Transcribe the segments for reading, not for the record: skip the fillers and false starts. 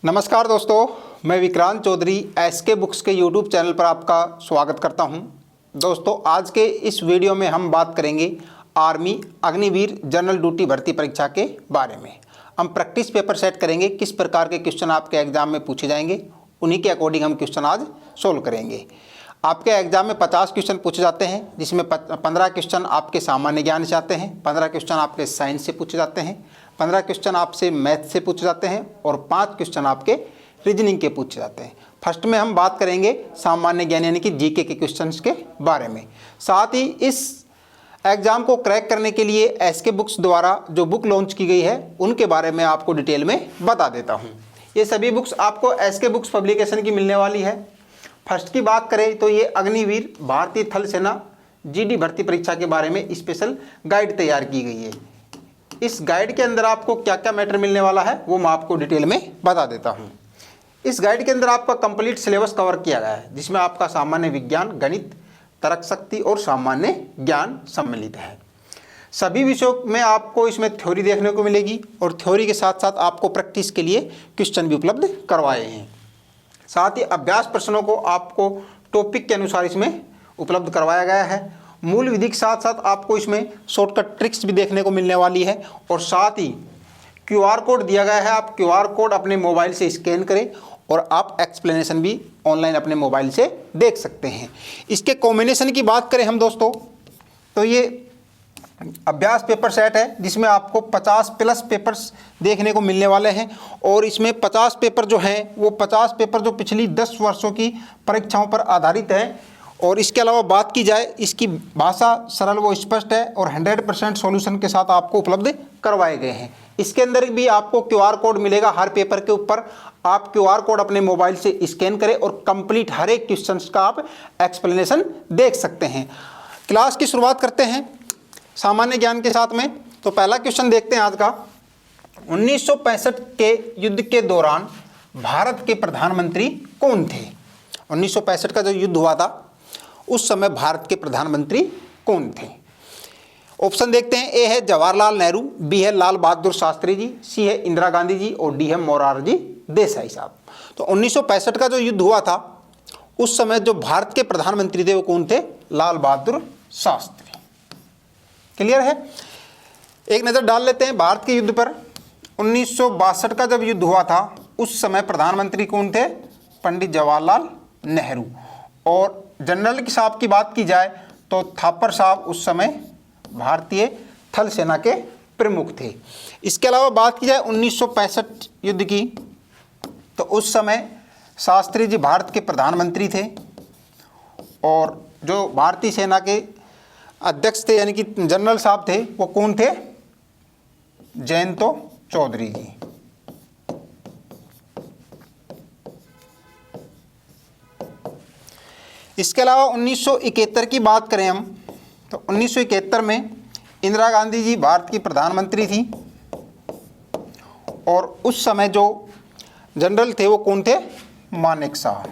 नमस्कार दोस्तों, मैं विक्रांत चौधरी एसके बुक्स के यूट्यूब चैनल पर आपका स्वागत करता हूं। दोस्तों, आज के इस वीडियो में हम बात करेंगे आर्मी अग्निवीर जनरल ड्यूटी भर्ती परीक्षा के बारे में। हम प्रैक्टिस पेपर सेट करेंगे, किस प्रकार के क्वेश्चन आपके एग्जाम में पूछे जाएंगे, उन्हीं के अकॉर्डिंग हम क्वेश्चन आज सोल्व करेंगे। आपके एग्जाम में 50 क्वेश्चन पूछे जाते हैं, जिसमें 15 क्वेश्चन आपके सामान्य ज्ञान से आते हैं, 15 क्वेश्चन आपके साइंस से पूछे जाते हैं, 15 क्वेश्चन आपसे मैथ से पूछे जाते हैं और 5 क्वेश्चन आपके रीजनिंग के पूछे जाते हैं। फर्स्ट में हम बात करेंगे सामान्य ज्ञान यानी कि जीके के क्वेश्चंस के बारे में। साथ ही इस एग्ज़ाम को क्रैक करने के लिए एसके बुक्स द्वारा जो बुक लॉन्च की गई है उनके बारे में आपको डिटेल में बता देता हूँ। ये सभी बुक्स आपको एसके बुक्स पब्लिकेशन की मिलने वाली है। फर्स्ट की बात करें तो ये अग्निवीर भारतीय थल सेना जीडी भर्ती परीक्षा के बारे में स्पेशल गाइड तैयार की गई है। इस गाइड के अंदर आपको क्या क्या मैटर मिलने वाला है वो मैं आपको डिटेल में बता देता हूँ। इस गाइड के अंदर आपका कंप्लीट सिलेबस कवर किया गया है, जिसमें आपका सामान्य विज्ञान, गणित, तर्क शक्ति और सामान्य ज्ञान सम्मिलित है। सभी विषयों में आपको इसमें थ्योरी देखने को मिलेगी और थ्योरी के साथ साथ आपको प्रैक्टिस के लिए क्वेश्चन भी उपलब्ध करवाए हैं। साथ ही अभ्यास प्रश्नों को आपको टॉपिक के अनुसार इसमें उपलब्ध करवाया गया है। मूल विधि के साथ साथ आपको इसमें शॉर्टकट ट्रिक्स भी देखने को मिलने वाली है और साथ ही क्यूआर कोड दिया गया है। आप क्यूआर कोड अपने मोबाइल से स्कैन करें और आप एक्सप्लेनेशन भी ऑनलाइन अपने मोबाइल से देख सकते हैं। इसके कॉम्बिनेशन की बात करें हम दोस्तों, तो ये अभ्यास पेपर सेट है जिसमें आपको 50 प्लस पेपर्स देखने को मिलने वाले हैं और इसमें 50 पेपर जो हैं वो 50 पेपर जो पिछली 10 वर्षों की परीक्षाओं पर आधारित है। और इसके अलावा बात की जाए, इसकी भाषा सरल व स्पष्ट है और 100% सॉल्यूशन के साथ आपको उपलब्ध करवाए गए हैं। इसके अंदर भी आपको क्यूआर कोड मिलेगा हर पेपर के ऊपर। आप क्यूआर कोड अपने मोबाइल से स्कैन करें और कंप्लीट हर एक क्वेश्चन का आप एक्सप्लेनेशन देख सकते हैं। क्लास की शुरुआत करते हैं सामान्य ज्ञान के साथ में। तो पहला क्वेश्चन देखते हैं आज का। 1965 के युद्ध के दौरान भारत के प्रधानमंत्री कौन थे? 1965 का जो युद्ध हुआ था उस समय भारत के प्रधानमंत्री कौन थे? ऑप्शन देखते हैं। ए है जवाहरलाल नेहरू, बी है लाल बहादुर शास्त्री जी, सी है इंदिरा गांधी जी और डी है मोरारजी देसाई साहब। तो 1965 का जो युद्ध हुआ था उस समय जो भारत के प्रधानमंत्री थे वो कौन थे? लाल बहादुर शास्त्री। क्लियर है? एक नज़र डाल लेते हैं भारत के युद्ध पर। 1962 का जब युद्ध हुआ था उस समय प्रधानमंत्री कौन थे? पंडित जवाहरलाल नेहरू। और जनरल की साहब की बात की जाए तो थापर साहब उस समय भारतीय थल सेना के प्रमुख थे। इसके अलावा बात की जाए 1965 युद्ध की तो उस समय शास्त्री जी भारत के प्रधानमंत्री थे और जो भारतीय सेना के अध्यक्ष थे यानी कि जनरल साहब थे वो कौन थे? जयंतो चौधरी जी। इसके अलावा 1971 की बात करें हम तो 1971 में इंदिरा गांधी जी भारत की प्रधानमंत्री थी और उस समय जो जनरल थे वो कौन थे? मानेक शाह।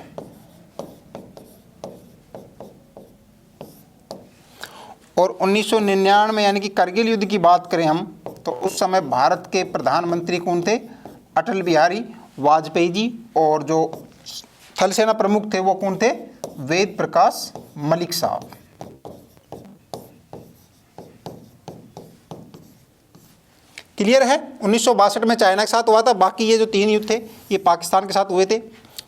और 1999 में यानी कि करगिल युद्ध की बात करें हम तो उस समय भारत के प्रधानमंत्री कौन थे? अटल बिहारी वाजपेयी जी। और जो थल सेना प्रमुख थे वो कौन थे? वेद प्रकाश मलिक साहब। क्लियर है? 1962 में चाइना के साथ हुआ था, बाकी ये जो 3 युद्ध थे ये पाकिस्तान के साथ हुए थे।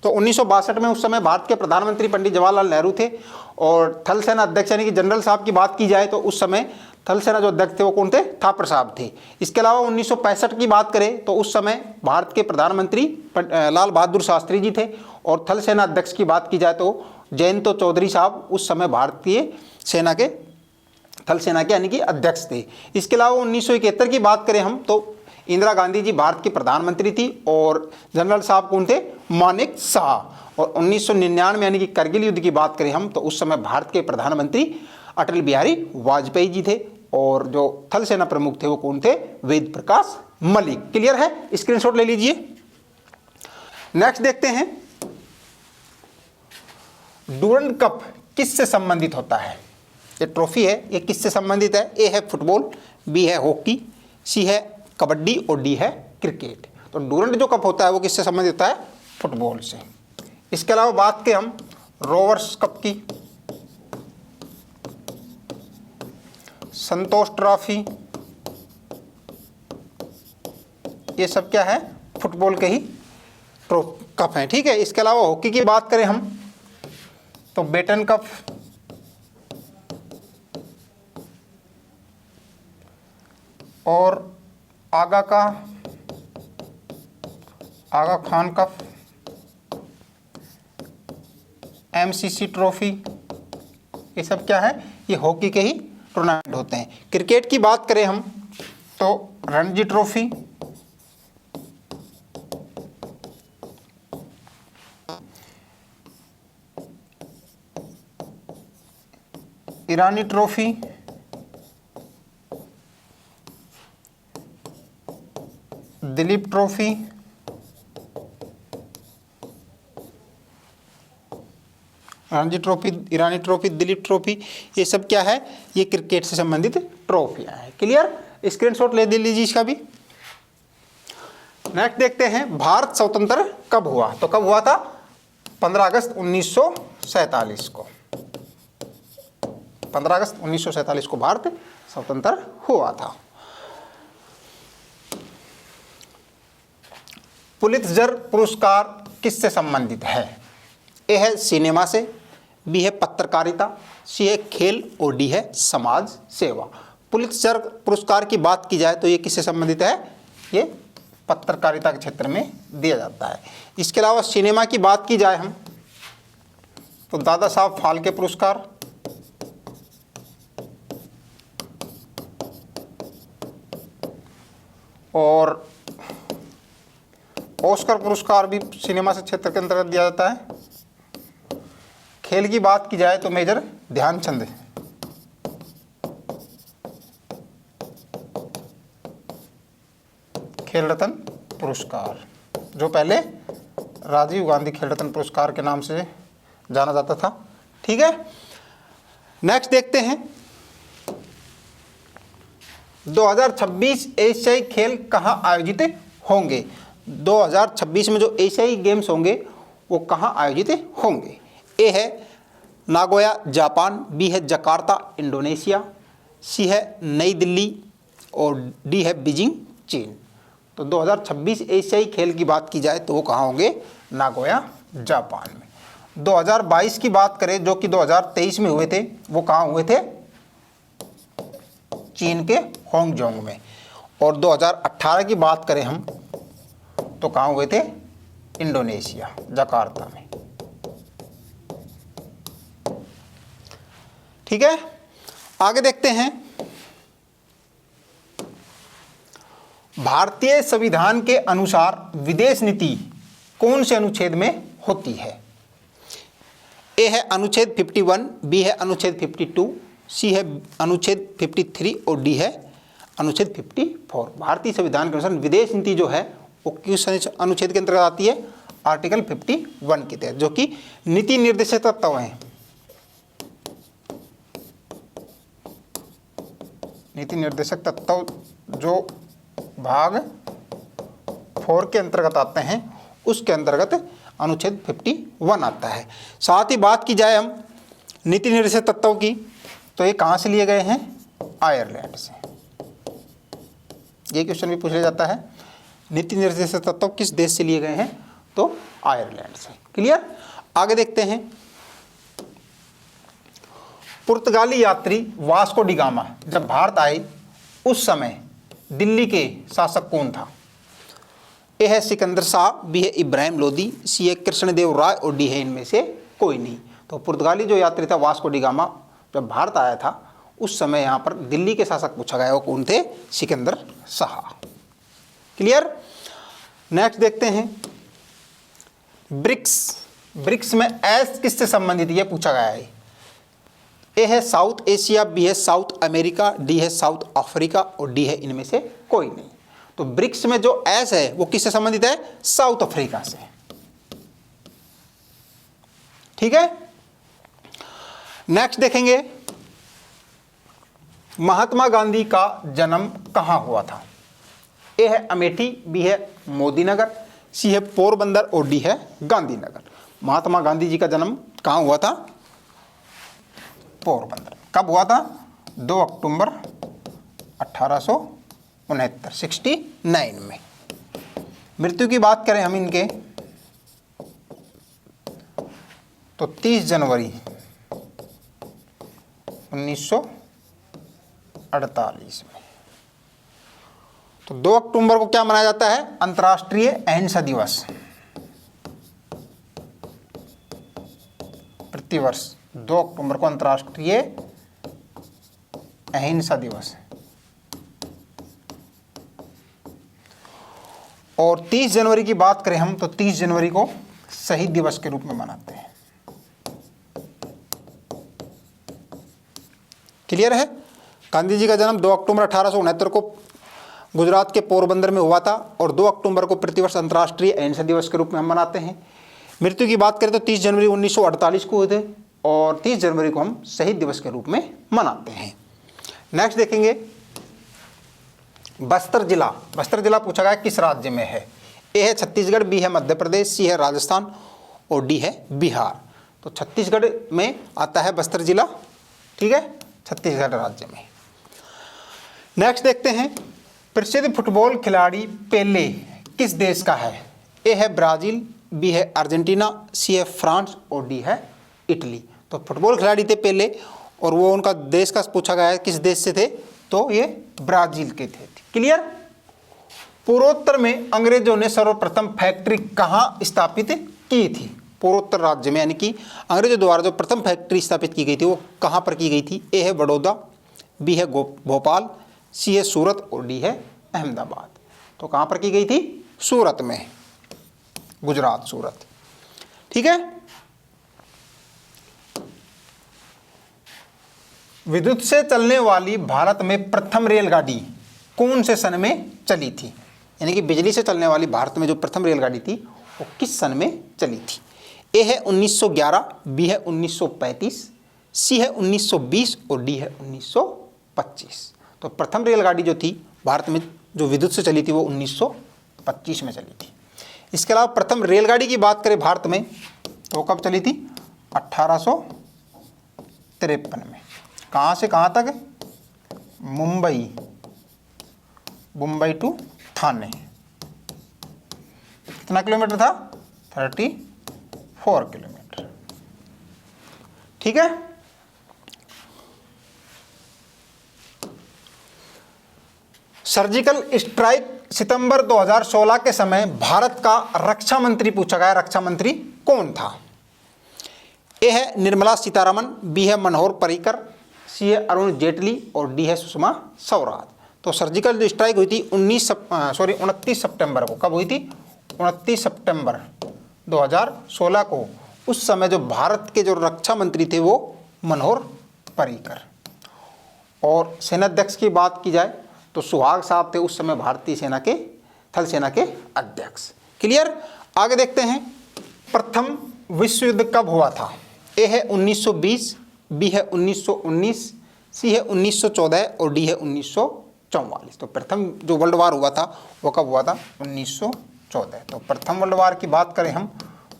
तो 1962 में उस समय भारत के प्रधानमंत्री पंडित जवाहरलाल नेहरू थे और थल सेना अध्यक्ष यानी कि जनरल साहब की बात की जाए तो उस समय थल सेना जो अध्यक्ष थे वो कौन थे? थापर साहब थे। इसके अलावा 1965 की बात करें तो उस समय भारत के प्रधानमंत्री लाल बहादुर शास्त्री जी थे और थल सेना अध्यक्ष की बात की जाए तो जयंतो चौधरी साहब उस समय भारतीय सेना के थल सेना के यानी कि अध्यक्ष थे। इसके अलावा 1971 की बात करें हम तो इंदिरा गांधी जी भारत की प्रधानमंत्री थी और जनरल साहब कौन थे? मानेक शाह। और 1999 यानी कि करगिल युद्ध की बात करें हम तो उस समय भारत के प्रधानमंत्री अटल बिहारी वाजपेयी जी थे और जो थल सेना प्रमुख थे वो कौन थे? वेद प्रकाश मलिक। क्लियर है? स्क्रीनशॉट ले लीजिए। नेक्स्ट देखते हैं डुरंड कप किससे संबंधित होता है? ये ट्रॉफी है, ये किससे संबंधित है? ए है फुटबॉल, बी है हॉकी, सी है कबड्डी और डी है क्रिकेट। तो डूरंड जो कप होता है वो किससे संबंधित होता है? फुटबॉल से। इसके अलावा बात करें हम रोवर्स कप की, संतोष ट्रॉफी, ये सब क्या है? फुटबॉल के ही कप हैं। ठीक है। इसके अलावा हॉकी की बात करें हम तो बेटन कप, और आगा खान कप, एमसीसी ट्रॉफी, ये सब क्या है? ये हॉकी के ही टूर्नामेंट होते हैं। क्रिकेट की बात करें हम तो Ranji trophy, Irani trophy, Duleep trophy, Ranji trophy, Irani trophy, Duleep trophy, ये सब क्या है? ये क्रिकेट से संबंधित ट्रॉफियां हैं। क्लियर? स्क्रीनशॉट ले लीजिए इसका भी। नेक्स्ट देखते हैं भारत स्वतंत्र कब हुआ? तो कब हुआ था? 15 अगस्त 1947 को। 15 अगस्त 1947 को भारत स्वतंत्र हुआ था। पुलित्जर पुरस्कार किससे संबंधित है? ए है सिनेमा से, बी है पत्रकारिता, सी है खेल और डी है समाज सेवा। पुलित्जर पुरस्कार की बात की जाए तो ये किससे संबंधित है? ये पत्रकारिता के क्षेत्र में दिया जाता है। इसके अलावा सिनेमा की बात की जाए हम तो दादा साहब फाल्के पुरस्कार, और ऑस्कर पुरस्कार भी सिनेमा से क्षेत्र के अंतर्गत दिया जाता है। खेल की बात की जाए तो मेजर ध्यानचंद, खेल रत्न पुरस्कार, जो पहले राजीव गांधी खेल रत्न पुरस्कार के नाम से जाना जाता था। ठीक है। नेक्स्ट देखते हैं 2026 एशियाई खेल कहाँ आयोजित होंगे? 2026 में जो एशियाई गेम्स होंगे वो कहाँ आयोजित होंगे? ए है नागोया जापान, बी है जकार्ता इंडोनेशिया, सी है नई दिल्ली और डी है बीजिंग चीन। तो 2026 एशियाई खेल की बात की जाए तो वो कहाँ होंगे? नागोया जापान में। 2022 की बात करें जो कि 2023 में हुए थे, वो कहाँ हुए थे? चीन के होंगजोंग में। और 2018 की बात करें हम तो कहाँ हुए थे? इंडोनेशिया, जकार्ता में। ठीक है। आगे देखते हैं भारतीय संविधान के अनुसार विदेश नीति कौन से अनुच्छेद में होती है? ए है अनुच्छेद 51, बी है अनुच्छेद 52, सी है अनुच्छेद 53 और डी है अनुच्छेद 54। भारतीय संविधान के अनुसार विदेश नीति जो है वो किस अनुच्छेद के अंतर्गत आती है? आर्टिकल 51 के तहत, जो कि नीति निर्देशक तत्व हैं। नीति निर्देशक तत्व जो भाग 4 के अंतर्गत आते हैं उसके अंतर्गत अनुच्छेद 51 आता है। साथ ही बात की जाए हम नीति निर्देशक तत्वों की तो ये कहाँ से लिए गए हैं? आयरलैंड से। ये क्वेश्चन भी पूछा जाता है, नीति निर्देशक तत्व किस देश से लिए गए हैं? तो आयरलैंड से। क्लियर? आगे देखते हैं पुर्तगाली यात्री वास्को डी गामा जब भारत आए उस समय दिल्ली के शासक कौन था? ए है सिकंदर शाह, बी है इब्राहिम लोदी, सी है कृष्णदेव राय और डी है इनमें से कोई नहीं। तो पुर्तगाली जो यात्री था वास्को डी गामा जब भारत आया था उस समय यहाँ पर दिल्ली के शासक पूछा गया वो कौन थे? सिकंदर शाह। क्लियर? नेक्स्ट देखते हैं ब्रिक्स में एस किससे संबंधित ये पूछा गया है। ए है साउथ एशिया, बी है साउथ अमेरिका, डी है साउथ अफ्रीका और डी है इनमें से कोई नहीं। तो ब्रिक्स में जो एस है वो किससे संबंधित है? साउथ अफ्रीका से। ठीक है। नेक्स्ट देखेंगे महात्मा गांधी का जन्म कहां हुआ था? ए है अमेठी, बी है मोदीनगर, सी है पोरबंदर और डी है गांधीनगर। महात्मा गांधी जी का जन्म कहाँ हुआ था? पोरबंदर। कब हुआ था? 2 अक्टूबर 1869, 69 में। मृत्यु की बात करें हम इनके तो 30 जनवरी 1948 में। तो 2 अक्टूबर को क्या मनाया जाता है? अंतर्राष्ट्रीय अहिंसा दिवस। प्रतिवर्ष 2 अक्टूबर को अंतर्राष्ट्रीय अहिंसा दिवस। और 30 जनवरी की बात करें हम तो 30 जनवरी को शहीद दिवस के रूप में मनाते हैं। क्लियर है? गांधी जी का जन्म 2 अक्टूबर 1869 को गुजरात के पोरबंदर में हुआ था और 2 अक्टूबर को प्रतिवर्ष अंतर्राष्ट्रीय अहिंसा दिवस के रूप में हम मनाते हैं। मृत्यु की बात करें तो 30 जनवरी 1948 को हुए थे और 30 जनवरी को हम शहीद दिवस के रूप में मनाते हैं। नेक्स्ट देखेंगे बस्तर जिला। बस्तर जिला पूछा गया किस राज्य में है? ए है छत्तीसगढ़, बी है मध्य प्रदेश, सी है राजस्थान और डी है बिहार। तो छत्तीसगढ़ में आता है बस्तर जिला, ठीक है, छत्तीसगढ़ राज्य में। नेक्स्ट देखते हैं प्रसिद्ध फुटबॉल खिलाड़ी पेले किस देश का है? ए है ब्राजील, बी है अर्जेंटीना, सी है फ्रांस और डी है इटली। तो फुटबॉल खिलाड़ी थे पेले और वो उनका देश का पूछा गया है किस देश से थे? तो ये ब्राजील के थे। क्लियर? पूर्वोत्तर में अंग्रेजों ने सर्वप्रथम फैक्ट्री कहाँ स्थापित की थी? पूर्वोत्तर राज्य में, यानी कि अंग्रेजों द्वारा जो प्रथम फैक्ट्री स्थापित की गई थी वो कहाँ पर की गई थी? ए है बड़ौदा, बी है भोपाल, सी है सूरत और डी है अहमदाबाद। तो कहाँ पर की गई थी? सूरत में, गुजरात, सूरत। ठीक है। विद्युत से चलने वाली भारत में प्रथम रेलगाड़ी कौन से सन में चली थी? यानी कि बिजली से चलने वाली भारत में जो प्रथम रेलगाड़ी थी वो किस सन में चली थी? ए है 1911, बी है 1935, सी है 1920 और डी है 1925। तो प्रथम रेलगाड़ी जो थी भारत में जो विद्युत से चली थी वो 1925 में चली थी। इसके अलावा प्रथम रेलगाड़ी की बात करें भारत में तो कब चली थी? 1853 में। कहाँ से कहाँ तक? मुंबई टू थाने। कितना किलोमीटर था? 34 किलोमीटर। ठीक है। सर्जिकल स्ट्राइक सितंबर 2016 के समय भारत का रक्षा मंत्री पूछा गया, रक्षा मंत्री कौन था? ए है निर्मला सीतारमण, बी है मनोहर पर्रिकर, सी है अरुण जेटली और डी है सुषमा स्वराज। तो सर्जिकल जो स्ट्राइक हुई थी 29 सितंबर को। कब हुई थी? 29 सितंबर 2016 को। उस समय जो भारत के जो रक्षा मंत्री थे वो मनोहर पर्रिकर। और सेनाध्यक्ष की बात की जाए तो सुहाग साहब थे उस समय भारतीय सेना के, थल सेना के अध्यक्ष। क्लियर? आगे देखते हैं प्रथम विश्व युद्ध कब हुआ था? ए है 1920, बी है 1919, सी है 1914 और डी है 1944। तो प्रथम जो वर्ल्ड वार हुआ था वो कब हुआ था? 1914। तो प्रथम वर्ल्ड वार की बात करें हम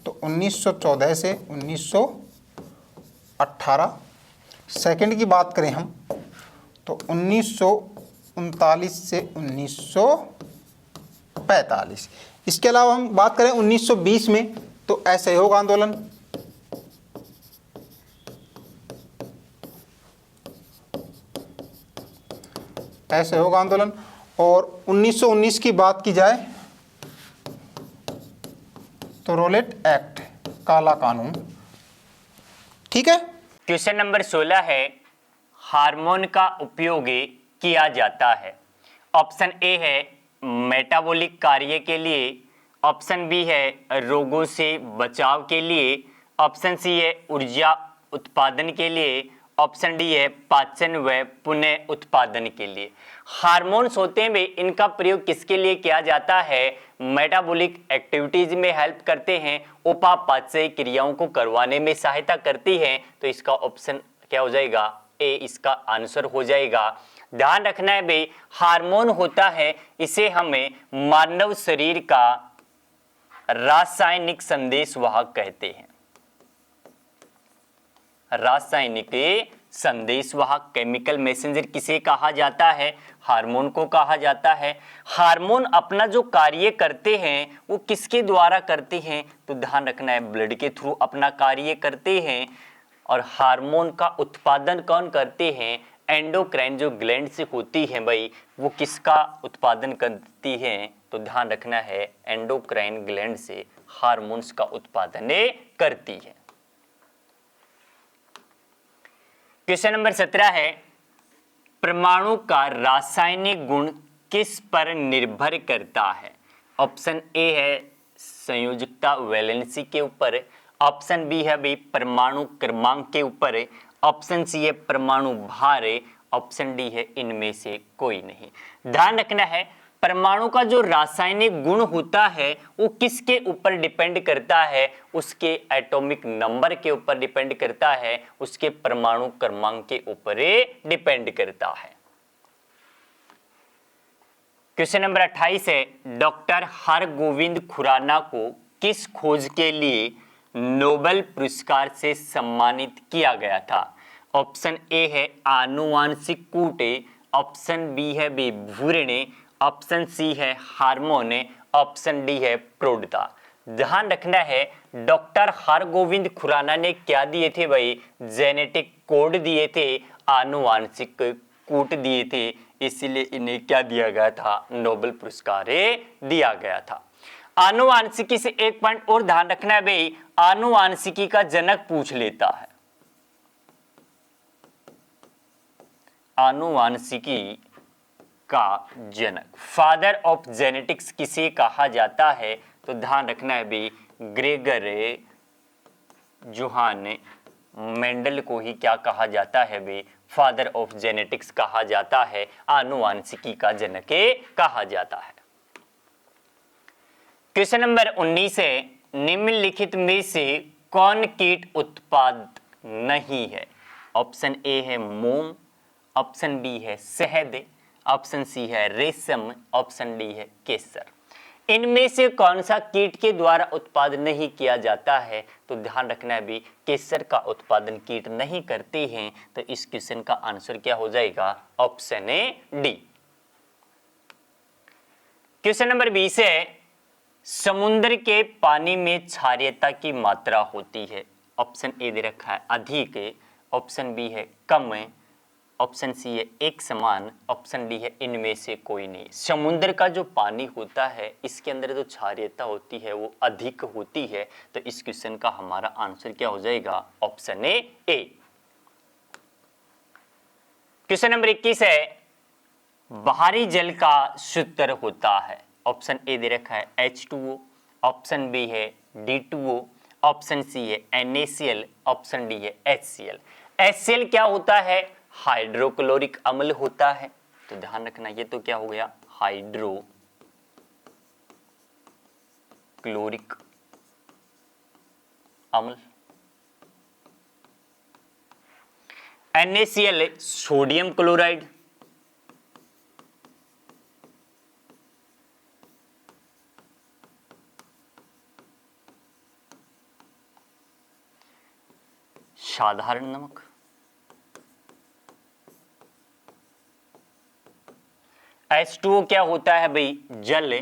तो 1914 से 1918। सेकंड की बात करें हम तो 1939 से 1945। इसके अलावा हम बात करें 1920 में तो असहयोग आंदोलन, असहयोग आंदोलन। और 1919 की बात की जाए तो रोलेट एक्ट, काला कानून। ठीक है। क्वेश्चन नंबर 16 है हार्मोन का उपयोग किया जाता है। ऑप्शन ए है मेटाबॉलिक कार्य के लिए, ऑप्शन बी है रोगों से बचाव के लिए, ऑप्शन सी है ऊर्जा उत्पादन के लिए, ऑप्शन डी है पाचन व पुनः उत्पादन के लिए। हार्मोन्स होते हैं भाई, इनका प्रयोग किसके लिए किया जाता है? मेटाबॉलिक एक्टिविटीज में हेल्प करते हैं, उपापाचय क्रियाओं को करवाने में सहायता करती हैं। तो इसका ऑप्शन क्या हो जाएगा? ए इसका आंसर हो जाएगा। ध्यान रखना है भाई, हार्मोन होता है, इसे हमें मानव शरीर का रासायनिक संदेशवाहक कहते हैं। रासायनिक संदेशवाहक, केमिकल मैसेंजर किसे कहा जाता है? हार्मोन को कहा जाता है। हार्मोन अपना जो कार्य करते हैं वो किसके द्वारा करते हैं? तो ध्यान रखना है, ब्लड के थ्रू अपना कार्य करते हैं। और हार्मोन का उत्पादन कौन करते हैं? एंडोक्राइन जो ग्लैंड से होती है भाई, वो किसका उत्पादन करती है? तो ध्यान रखना है, एंडोक्राइन ग्लैंड से हार्मोन्स का उत्पादन करती है। क्वेश्चन नंबर 17 है, परमाणु का रासायनिक गुण किस पर निर्भर करता है? ऑप्शन ए है संयोजकता वैलेंसी के ऊपर, ऑप्शन बी है भाई परमाणु क्रमांक के ऊपर, ऑप्शन सी है परमाणु भार, ऑप्शन डी है इनमें से कोई नहीं। ध्यान रखना है, परमाणु का जो रासायनिक गुण होता है वो किसके ऊपर डिपेंड करता है? उसके एटॉमिक नंबर के ऊपर डिपेंड करता है, उसके परमाणु क्रमांक के ऊपर डिपेंड करता है। क्वेश्चन नंबर 28 है, डॉक्टर हरगोविंद खुराना को किस खोज के लिए नोबेल पुरस्कार से सम्मानित किया गया था? ऑप्शन ए है आनुवांशिक कूट, ऑप्शन बी है भ्रूण, ऑप्शन सी है हार्मोन, ऑप्शन डी है प्रौढ़ता। ध्यान रखना है, डॉक्टर हरगोविंद खुराना ने क्या दिए थे भाई? जेनेटिक कोड दिए थे, आनुवांशिक कूट दिए थे, इसीलिए इन्हें क्या दिया गया था? नोबेल पुरस्कार दिया गया था। आनुवांशिकी से एक पॉइंट और ध्यान रखना है भाई, आनुवांशिकी का जनक पूछ लेता है। आनुवांशिकी का जनक, फादर ऑफ जेनेटिक्स किसे कहा जाता है? तो ध्यान रखना है भी, ग्रेगर जोहान मेंडल को ही क्या कहा जाता है भी? फादर ऑफ जेनेटिक्स कहा जाता है, आनुवांशिकी का जनक कहा जाता है। क्वेश्चन नंबर 19 है, निम्नलिखित में से कौन कीट उत्पाद नहीं है? ऑप्शन ए है मोम, ऑप्शन बी है शहद, ऑप्शन सी है रेशम, ऑप्शन डी है केसर। इनमें से कौन सा कीट के द्वारा उत्पादन नहीं किया जाता है? तो ध्यान रखना है भी, केसर का उत्पादन कीट नहीं करते हैं, तो इस क्वेश्चन का आंसर क्या हो जाएगा? Option A D. Question number 20 है, समुद्र के पानी में क्षारीयता की मात्रा होती है। ऑप्शन ए दे रखा है अधिक, ऑप्शन बी है कम, ऑप्शन सी है एक समान, ऑप्शन डी है इनमें से कोई नहीं। समुद्र का जो पानी होता है इसके अंदर जो क्षारीयता होती है वो अधिक होती है, तो इस क्वेश्चन का हमारा आंसर क्या हो जाएगा? ऑप्शन ए। क्वेश्चन नंबर 21 है, बाहरी जल का सूत्र होता है। ऑप्शन ए दे रखा है H2O, ऑप्शन बी है D2O, ऑप्शन सी है NaCl, ऑप्शन डी है HCl। HCl क्या होता है? हाइड्रोक्लोरिक अम्ल होता है, तो ध्यान रखना, ये तो क्या हो गया? हाइड्रोक्लोरिक अम्ल। NaCl सोडियम क्लोराइड, साधारण नमक। H2O क्या होता है भाई? जल,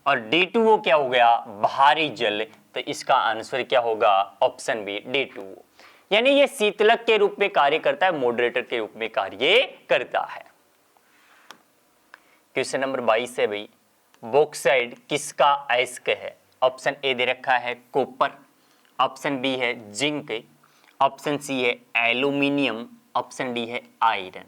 और D2O क्या हो गया? भारी जल, तो इसका आंसर क्या होगा? Option B D2O। यानी ये शीतलक के रूप में कार्य करता है, मॉडरेटर के रूप में कार्य करता है। क्वेश्चन नंबर 22 है भाई, बॉक्साइड किसका अयस्क है? ऑप्शन ए दे रखा है कॉपर, ऑप्शन बी है जिंक, ऑप्शन सी है एल्यूमिनियम, ऑप्शन डी है आयरन।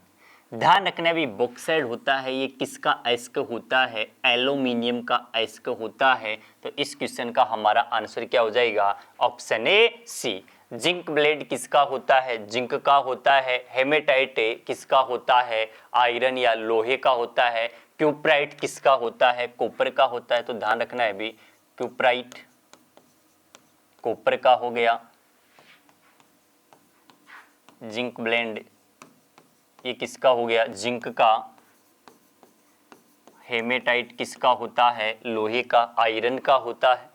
ध्यान रखना भी, बॉक्साइड होता है ये किसका अयस्क होता है? एल्यूमिनियम का अयस्क होता है, तो इस क्वेश्चन का हमारा आंसर क्या हो जाएगा? Option A C. Zinc blende किसका होता है? जिंक का होता है। हेमेटाइट किसका होता है? आयरन या लोहे का होता है। क्यूप्राइट किसका होता है? कॉपर का होता है, तो ध्यान रखना है भी, क्यूप्राइट कॉपर का हो गया, जिंक ब्लेंड ये किसका हो गया, जिंक का। हेमेटाइट किसका होता है, लोहे का, आयरन का होता है।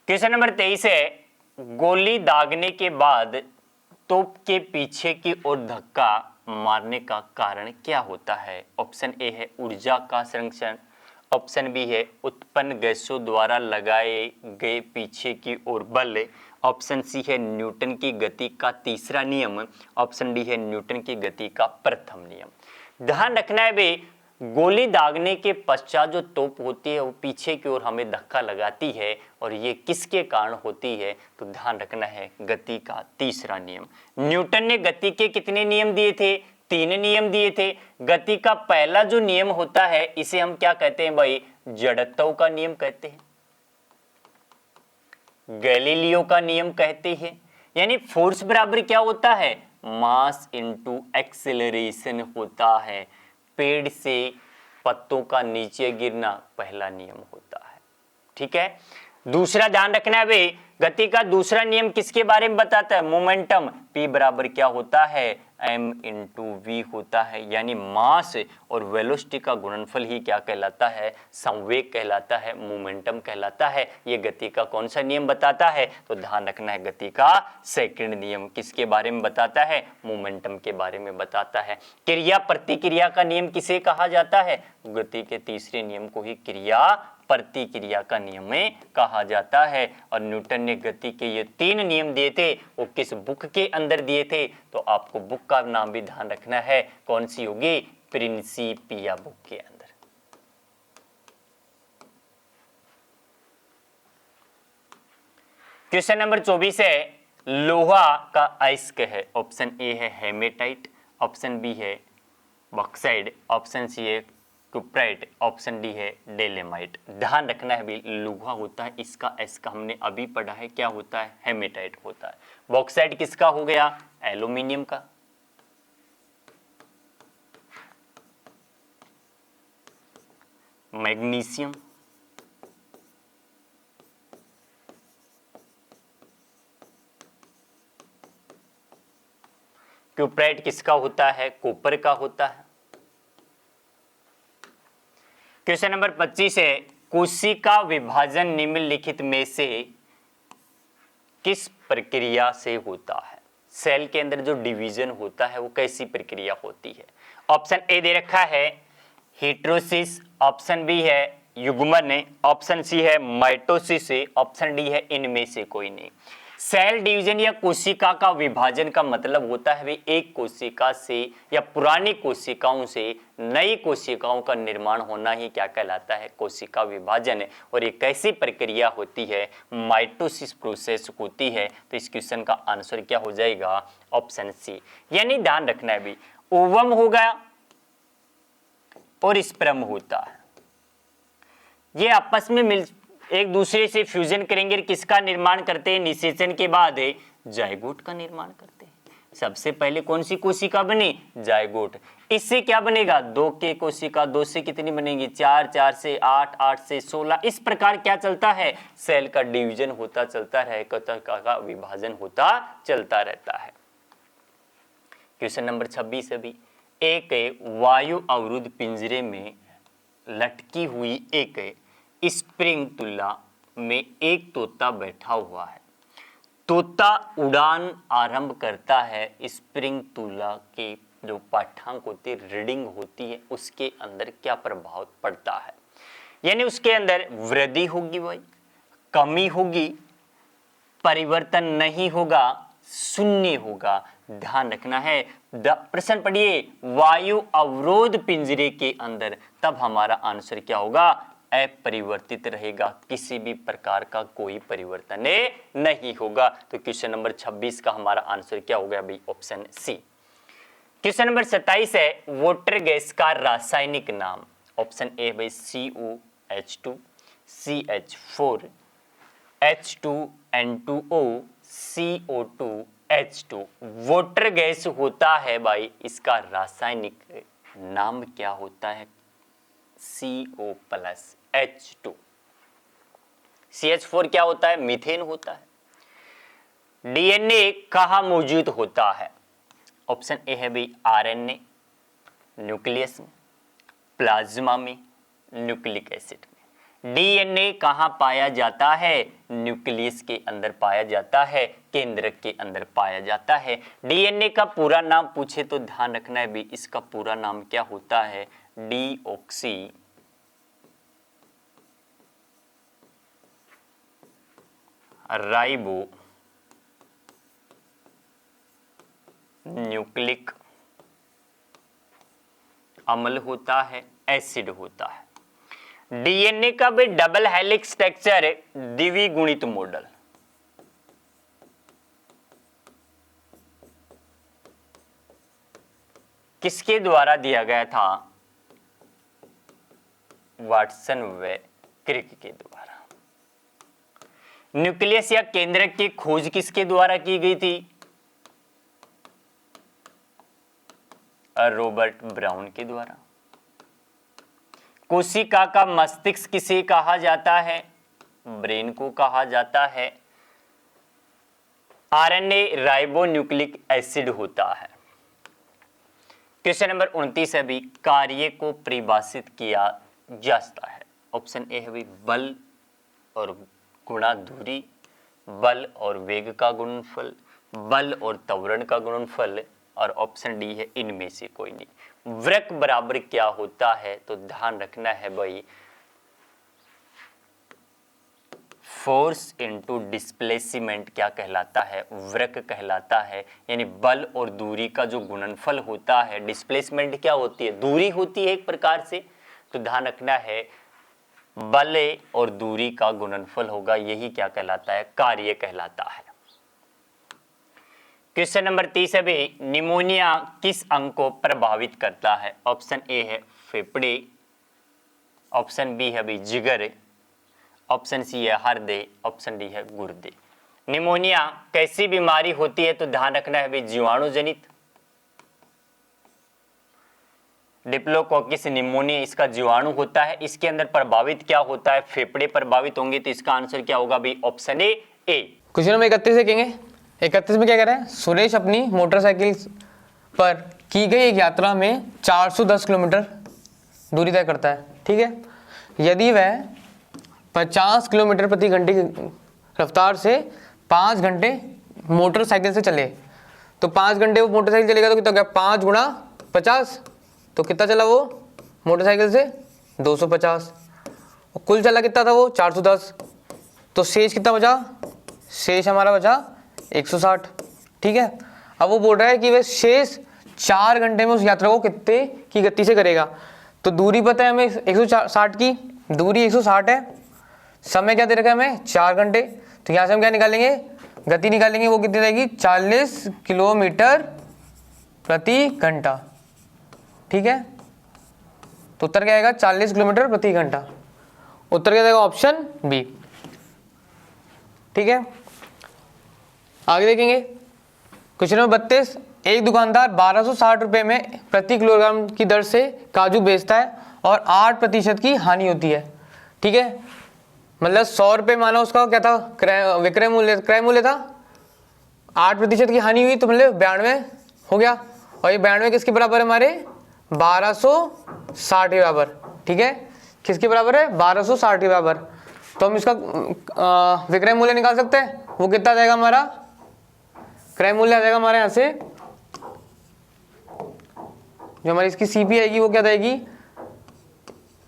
क्वेश्चन नंबर 23 है, गोली दागने के बाद तोप के पीछे की ओर धक्का मारने का कारण क्या होता है। ऑप्शन ए है ऊर्जा का संरक्षण, ऑप्शन बी है उत्पन्न गैसों द्वारा लगाए गए पीछे की ओर बल, ऑप्शन सी है न्यूटन की गति का तीसरा नियम, ऑप्शन डी है न्यूटन की गति का प्रथम नियम। ध्यान रखना है भाई, गोली दागने के पश्चात जो तोप होती है वो पीछे की ओर हमें धक्का लगाती है और ये किसके कारण होती है, तो ध्यान रखना है गति का तीसरा नियम। न्यूटन ने गति के कितने नियम दिए थे, 3 नियम दिए थे। गति का पहला जो नियम होता है इसे हम क्या कहते हैं भाई, जड़त्व का नियम कहते हैं, गैलीलियो का नियम कहते हैं। यानी फोर्स बराबर क्या होता है, मास इनटू एक्सेलरेशन होता है। पेड़ से पत्तों का नीचे गिरना पहला नियम होता है, ठीक है। दूसरा ध्यान रखना है भाई, गति का दूसरा नियम किसके बारे में बताता है, मोमेंटम। P बराबर क्या होता है, m इंटू वी होता है। यानी मास और वेलोसिटी का गुणनफल ही क्या कहलाता है, संवेग कहलाता है, मोमेंटम कहलाता है। ये गति का कौन सा नियम बताता है, तो ध्यान रखना है गति का सेकंड नियम किसके बारे में बताता है, मोमेंटम के बारे में बताता है। क्रिया प्रतिक्रिया का नियम किसे कहा जाता है, गति के तीसरे नियम को ही क्रिया प्रतिक्रिया का नियम में कहा जाता है। और न्यूटन ने गति के ये 3 नियम दिए थे, वो किस बुक के अंदर दिए थे, तो आपको बुक का नाम भी ध्यान रखना है, कौन सी होगी, प्रिंसिपिया बुक के अंदर। क्वेश्चन नंबर 24 है, लोहा का अयस्क है। ऑप्शन ए है हेमेटाइट, ऑप्शन बी है बॉक्साइड, ऑप्शन सी है कुप्राइट, ऑप्शन डी है डेलेमाइट। ध्यान रखना है भी, लोहा होता है इसका अयस्क हमने अभी पढ़ा है क्या होता है, हेमेटाइट होता है। बॉक्साइड किसका हो गया, एल्यूमिनियम का। मैग्नीशियम, क्यूप्राइट किसका होता है, कॉपर का होता है। क्वेश्चन नंबर 25 है, कोशिका विभाजन निम्नलिखित में से किस प्रक्रिया से होता है। सेल के अंदर जो डिवीजन होता है वो कैसी प्रक्रिया होती है। ऑप्शन ए दे रखा है हेटेरोसिस, ऑप्शन बी है युग्मन, ऑप्शन सी है माइटोसिस, ऑप्शन डी है इनमें से कोई नहीं। सेल डिवीजन या कोशिका का विभाजन का मतलब होता है भी एक कोशिका से या पुरानी कोशिकाओं से नई कोशिकाओं का निर्माण होना ही क्या कहलाता है, कोशिका विभाजन। और ये कैसी प्रक्रिया होती है, माइटोसिस प्रोसेस होती है। तो इस क्वेश्चन का आंसर क्या हो जाएगा, ऑप्शन सी। यानी ध्यान रखना है भी, ओवम होगा और स्पर्म होता है, ये आपस में मिल एक दूसरे से फ्यूजन करेंगे, किसका निर्माण करते हैं, निषेचन के बाद जायगोट का निर्माण करते हैं। सबसे पहले कौन सी कोशिका बनी, जायगोट। इससे क्या बनेगा, 2 के कोशिका, 2 से कितनी बनेगी, 4, 4 से 8, 8 से 16। इस प्रकार क्या चलता है, सेल का डिवीजन होता चलता है, कोशिका का विभाजन होता चलता रहता है। क्वेश्चन नंबर 26 अभी, एक वायु अवरुद्ध पिंजरे में लटकी हुई एक स्प्रिंग तुला में एक तोता बैठा हुआ है। तोता उड़ान आरंभ करता है, स्प्रिंग तुला के जो पाठ्यांक होती है, रीडिंग होती है, उसके अंदर क्या प्रभाव पड़ता है। यानी उसके अंदर वृद्धि होगी भाई, कमी होगी, परिवर्तन नहीं होगा, शून्य होगा। ध्यान रखना है, प्रश्न पढ़िए, वायु अवरोध पिंजरे के अंदर, तब हमारा आंसर क्या होगा, अपरिवर्तित रहेगा, किसी भी प्रकार का कोई परिवर्तन नहीं होगा। तो क्वेश्चन नंबर 26 का हमारा आंसर क्या हो गया भाई, ऑप्शन सी। क्वेश्चन नंबर 27 है, वाटर गैस का रासायनिक नाम। ऑप्शन ए भाई COH2, CH4, H2N2O, CO2, H2। Water gas होता है भाई, इसका रासायनिक नाम क्या होता है, CO+H2। CH4 क्या होता है, मीथेन होता है। DNA कहाँ मौजूद होता है, ऑप्शन ए है भाई आरएनए, न्यूक्लियस में, प्लाज्मा में, न्यूक्लिक एसिड में। डीएनए कहाँ पाया जाता है? न्यूक्लियस के अंदर पाया जाता है, केंद्रक के अंदर पाया जाता है। डीएनए का पूरा नाम पूछे तो ध्यान रखना है भी, इसका पूरा नाम क्या होता है? डीऑक्सी राइबो न्यूक्लिक अम्ल होता है, एसिड होता है। डीएनए का भी डबल हेलिक्स स्ट्रक्चर द्विगुणित मॉडल, किसके द्वारा दिया गया था? वाटसन व क्रिक के द्वारा। न्यूक्लियस या केंद्रक की खोज किसके द्वारा की गई थी? रॉबर्ट ब्राउन के द्वारा। कोशिका का मस्तिष्क किसे कहा जाता है? ब्रेन को कहा जाता है। आरएनए राइबोन्यूक्लिक एसिड होता है। क्वेश्चन नंबर 29 है भी, कार्य को परिभाषित किया जाता है। ऑप्शन ए है भी बल और गुणा दूरी, बल और वेग का गुणनफल, बल और त्वरण का गुणनफल, और ऑप्शन डी है इनमें से कोई नहीं। वृक्क बराबर क्या होता है? तो ध्यान रखना है भाई, फोर्स इनटू डिस्प्लेसमेंट क्या कहलाता है? वृक्क कहलाता है। यानी बल और दूरी का जो गुणनफल होता है, डिस्प्लेसमेंट क्या होती है? दूरी होती है एक प्रकार से, तो ध्यान रखना है बल और दूरी का गुणनफल होगा, यही क्या कहलाता है? कार्य कहलाता है। क्वेश्चन नंबर 30 है भी, निमोनिया किस अंग को प्रभावित करता है? ऑप्शन ए है फेफड़े, ऑप्शन बी है भी जिगर, ऑप्शन सी है हृदय, ऑप्शन डी है गुर्दे। निमोनिया कैसी बीमारी होती है? तो ध्यान रखना है भी जीवाणु जनित, डिप्लोकोकस निमोनिया इसका जीवाणु होता है। इसके अंदर प्रभावित क्या होता है? फेफड़े प्रभावित होंगे, तो इसका आंसर क्या होगा भी? Option A. क्वेश्चन नंबर 31 देखेंगे। 31 में क्या कह रहे हैं? सुरेश अपनी मोटरसाइकिल पर की गई एक यात्रा में 410 किलोमीटर दूरी तय करता है। ठीक है, यदि वह 50 किलोमीटर प्रति घंटे की रफ्तार से 5 घंटे मोटरसाइकिल से चले, तो 5 घंटे वो मोटरसाइकिल चलेगा तो कितना हो गया? 5 गुणा 50, तो कितना चला वो मोटरसाइकिल से? 250। और कुल चला कितना था वो? 410। तो शेष कितना बचा? शेष हमारा बचा 160। ठीक है, अब वो बोल रहा है कि वह शेष 4 घंटे में उस यात्रा को कितने की गति से करेगा। तो दूरी पता है हमें 160 की, दूरी 160 है, समय क्या दे रखा है हमें? 4 घंटे। तो यहाँ से हम क्या निकालेंगे? गति निकालेंगे, वो कितनी रहेगी? 40 किलोमीटर प्रति घंटा। ठीक है, तो उत्तर क्या आएगा? 40 किलोमीटर प्रति घंटा। उत्तर क्या आएगा? Option B. ठीक है, आगे देखेंगे। क्वेश्चन नंबर 32, एक दुकानदार 1260 रुपये में प्रति किलोग्राम की दर से काजू बेचता है और 8% की हानि होती है। ठीक है, मतलब 100 रुपये माना उसका क्या था? क्रय मूल्य था, 8% की हानि हुई, तो मतलब 92 हो गया। और ये 92 किसके बराबर है? हमारे 1260 के बराबर। ठीक है, किसके बराबर है? 1260 के बराबर। तो हम इसका विक्रय मूल्य निकाल सकते हैं। वो कितना आ जाएगा हमारा? क्रय मूल्य आ जाएगा हमारे यहाँ से, जो हमारी इसकी सीपी आएगी वो क्या आएगी?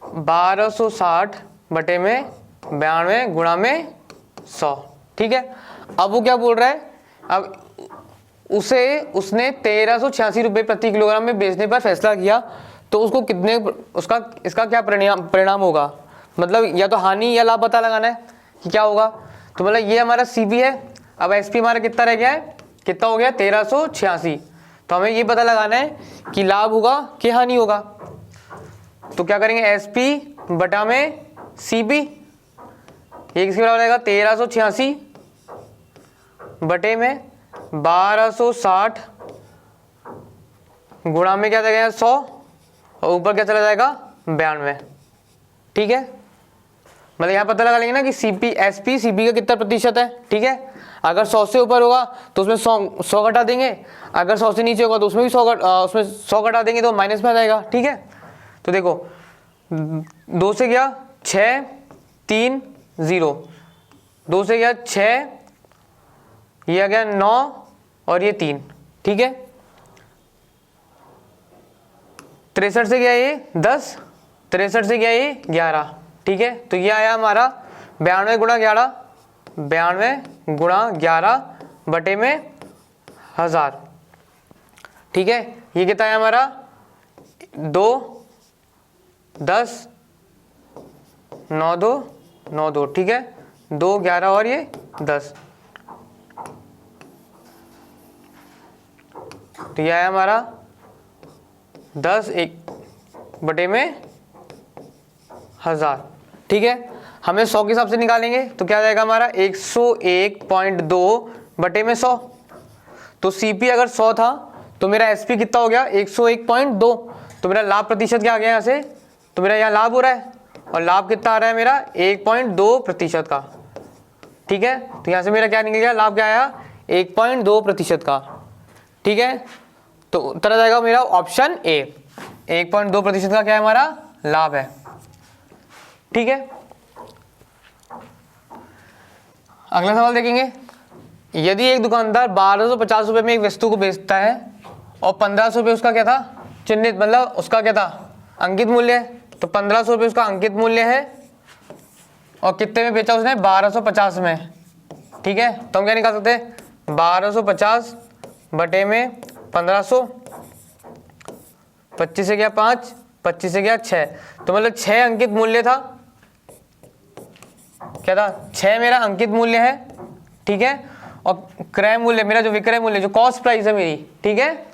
1260 बटे में 92 गुणा में 100। ठीक है, अब वो क्या बोल रहा है? अब उसने 1386 रुपये प्रति किलोग्राम में बेचने पर फैसला किया, तो उसको कितने इसका क्या परिणाम होगा? मतलब या तो हानि या लाभ पता लगाना है कि क्या होगा। तो मतलब ये हमारा सीपी है। अब एसपी हमारा कितना रह गया है? कितना हो गया? 1386। तो हमें ये पता लगाना है कि लाभ होगा कि हानि होगा। तो क्या करेंगे? एसपी बटा में सीपी, ये किसके बराबर आएगा? 1386 बटे में 1260 गुणा में क्या जाएगा? 100, और ऊपर क्या चला जाएगा? 92। ठीक है, मतलब यहाँ पता लगा लेंगे ना कि CP SP CP का कितना प्रतिशत है, ठीक है। अगर 100 से ऊपर होगा तो उसमें 100 घटा देंगे, अगर 100 से नीचे होगा तो उसमें भी 100 घटा देंगे तो माइनस में आ जाएगा, ठीक है। तो देखो 2 से गया 6 3 0, 2 से गया 6, ये आ गया 9 और ये 3, ठीक है। 63 से गया ये 10, 63 से गया ये 11, ठीक है। तो ये आया हमारा 92 गुणा 11, 92 गुणा 11 बटे में 1000, ठीक है। ये कितना है हमारा 2 10 9 2 9 2, ठीक है। 2 11 और ये 10, तो यह है हमारा 10 1 बटे में 1000, ठीक है। हमें 100 के हिसाब से निकालेंगे तो क्या जाएगा हमारा 101.2 बटे में 100। तो CP अगर 100 था तो मेरा SP कितना हो गया 101.2, तो मेरा लाभ प्रतिशत क्या आ गया यहाँ से, तो मेरा यहाँ लाभ हो रहा है और लाभ कितना आ रहा है मेरा 1.2% का, ठीक है। तो यहाँ से मेरा क्या निकल गया, लाभ क्या आया 1.2% का, ठीक है। तो उत्तर आ जाएगा मेरा ऑप्शन ए, 1.2% का क्या है हमारा लाभ है, ठीक है। अगला सवाल देखेंगे। यदि एक दुकानदार 1250 रुपये में एक वस्तु को बेचता है और 1500 रुपये उसका क्या था चिन्हित, मतलब उसका क्या था अंकित मूल्य है, तो 1500 रुपये उसका अंकित मूल्य है और कितने में बेचा उसने 1250 में, ठीक है। तो हम क्या निकाल सकते हैं 1250 बटे में 1500, 25 से गया 5, 25 से गया 6, तो मतलब 6 अंकित मूल्य था, क्या था 6 मेरा अंकित मूल्य है, ठीक है। और क्रय मूल्य मेरा जो विक्रय मूल्य जो कॉस्ट प्राइस है मेरी, ठीक है,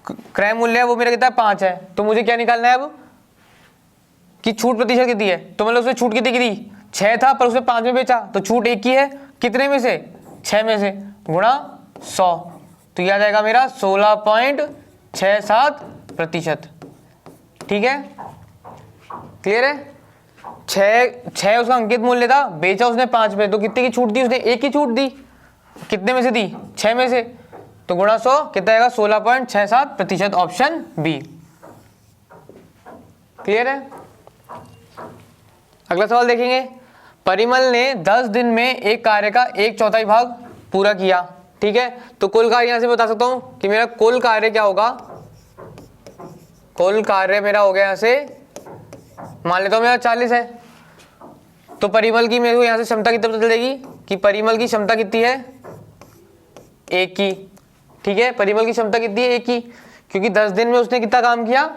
क्रय मूल्य है वो मेरा कितना है 5 है। तो मुझे क्या निकालना है अब कि छूट प्रतिशत कितनी है, तो मतलब उसमें छूट कितनी की थी 6 था पर उसने 5 में बेचा तो छूट 1 की है, कितने में से 6 में से गुणा 100, तो यह आ जाएगा मेरा 16.67%, ठीक है। क्लियर है। 6 उसका अंकित मूल्य था, बेचा उसने 5 में, तो कितने की छूट दी उसने 1 की छूट दी, कितने में से दी 6 में से, तो गुणा 100 कितना आएगा 16.67%, ऑप्शन बी। क्लियर है। अगला सवाल देखेंगे। परिमल ने 10 दिन में एक कार्य का 1/4 भाग पूरा किया, ठीक है। तो कुल कार्य यहां से बता सकता हूं कि मेरा कुल कार्य क्या होगा, कुल कार्य मेरा हो गया यहां से मान लेता हूं मेरा 40 है, तो परिमल की मेरे को यहां से क्षमता कितनी पता चलेगी कि परिमल की क्षमता कितनी है 1 की, ठीक है। परिमल की क्षमता कितनी है 1 की, क्योंकि 10 दिन में उसने कितना काम किया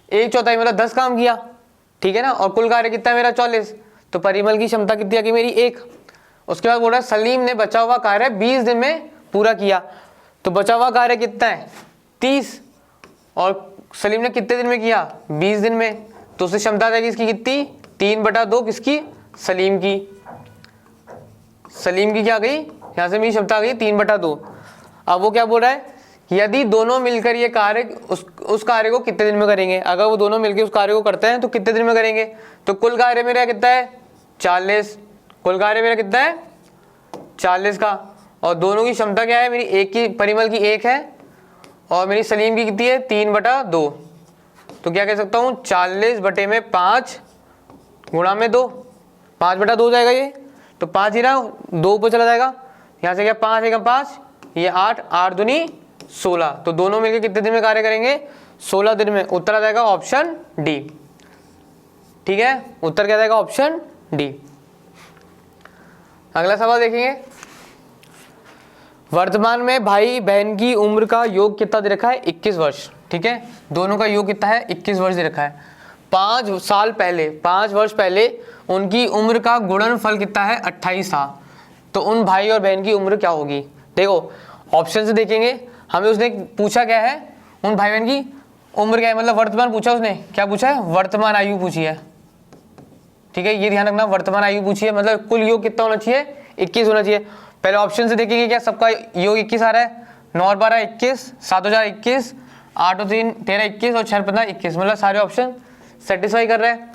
1/4 मतलब 10 काम किया, ठीक है ना। और कुल कार्य कितना है मेरा 40, तो परिमल की क्षमता कितनी आ गई मेरी 1। उसके बाद बोल रहा है सलीम ने बचा हुआ कार्य 20 दिन में पूरा किया, तो बचा हुआ कार्य कितना है 30 और सलीम ने कितने दिन में किया 20 दिन में, तो उससे क्षमता आ जाएगी इसकी कितनी 3/2 किसकी सलीम की, सलीम की क्या गई यहाँ से मेरी क्षमता आ गई 3/2। अब वो क्या बोल रहा है यदि दोनों मिलकर ये कार्य उस कार्य को कितने दिन में करेंगे, अगर वो दोनों मिलकर उस कार्य को करते हैं तो कितने दिन में करेंगे, तो कुल कार्य मेरा कितना है 40, कुल कार्य मेरा कितना है 40 का, और दोनों की क्षमता क्या है मेरी 1 की, परिमल की 1 है और मेरी सलीम की कितनी है 3/2, तो क्या कह सकता हूँ 40 बटे में 5 गुणा में 2, 5/2 हो जाएगा ये, तो 5 ही ना 2 ऊपर चला जाएगा, यहाँ से क्या 5 1 5, ये 8 8 दूनी 16, तो दोनों मिलकर कितने दिन में कार्य करेंगे 16 दिन में, उत्तर आ जाएगा ऑप्शन डी, ठीक है। उत्तर क्या जाएगा ऑप्शन डी। अगला सवाल देखेंगे। वर्तमान में भाई बहन की उम्र का योग कितना दे रखा है 21 वर्ष, ठीक है। दोनों का योग कितना है 21 वर्ष दे रखा है। 5 वर्ष पहले उनकी उम्र का गुणनफल कितना है 28 था, तो उन भाई और बहन की उम्र क्या होगी। देखो ऑप्शन से देखेंगे, हमें उसने पूछा क्या है उन भाई बहन की उम्र क्या है, मतलब वर्तमान पूछा उसने, क्या पूछा है वर्तमान आयु पूछी है, ठीक है। ये ध्यान रखना वर्तमान आयु पूछी है, मतलब कुल योग कितना होना चाहिए 21 होना चाहिए। पहले ऑप्शन से देखेंगे क्या सबका योग 21 आ रहा है, 9 और 12 21, 7 और 4 21, 8 और 3 13 21 और 6 और 15 21, मतलब सारे ऑप्शन सेटिस्फाई कर रहे हैं।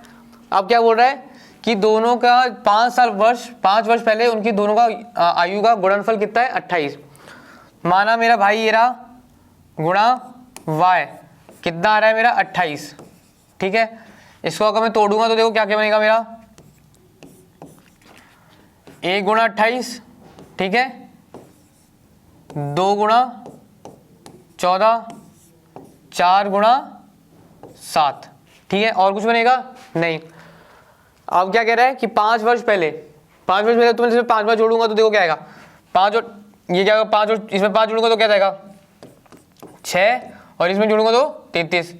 अब क्या बोल रहा है कि दोनों का 5 वर्ष पहले उनकी दोनों का आयु का गुणनफल कितना है 28। माना मेरा भाई ये रहा गुणा y कितना आ रहा है मेरा 28, ठीक है। इसको अगर मैं तोड़ूंगा तो देखो क्या क्या बनेगा मेरा, 1 गुणा 28, ठीक है, 2 गुणा 14, 4 गुणा 7, ठीक है। और कुछ बनेगा नहीं। अब क्या कह रहा है कि 5 वर्ष पहले तो मैं इसमें 5 बार जोड़ूंगा तो देखो क्या आएगा, 5 और ये क्या होगा, 5 और इसमें 5 जोड़ूंगा तो क्या जाएगा 6, और इसमें जोड़ूंगा तो 33,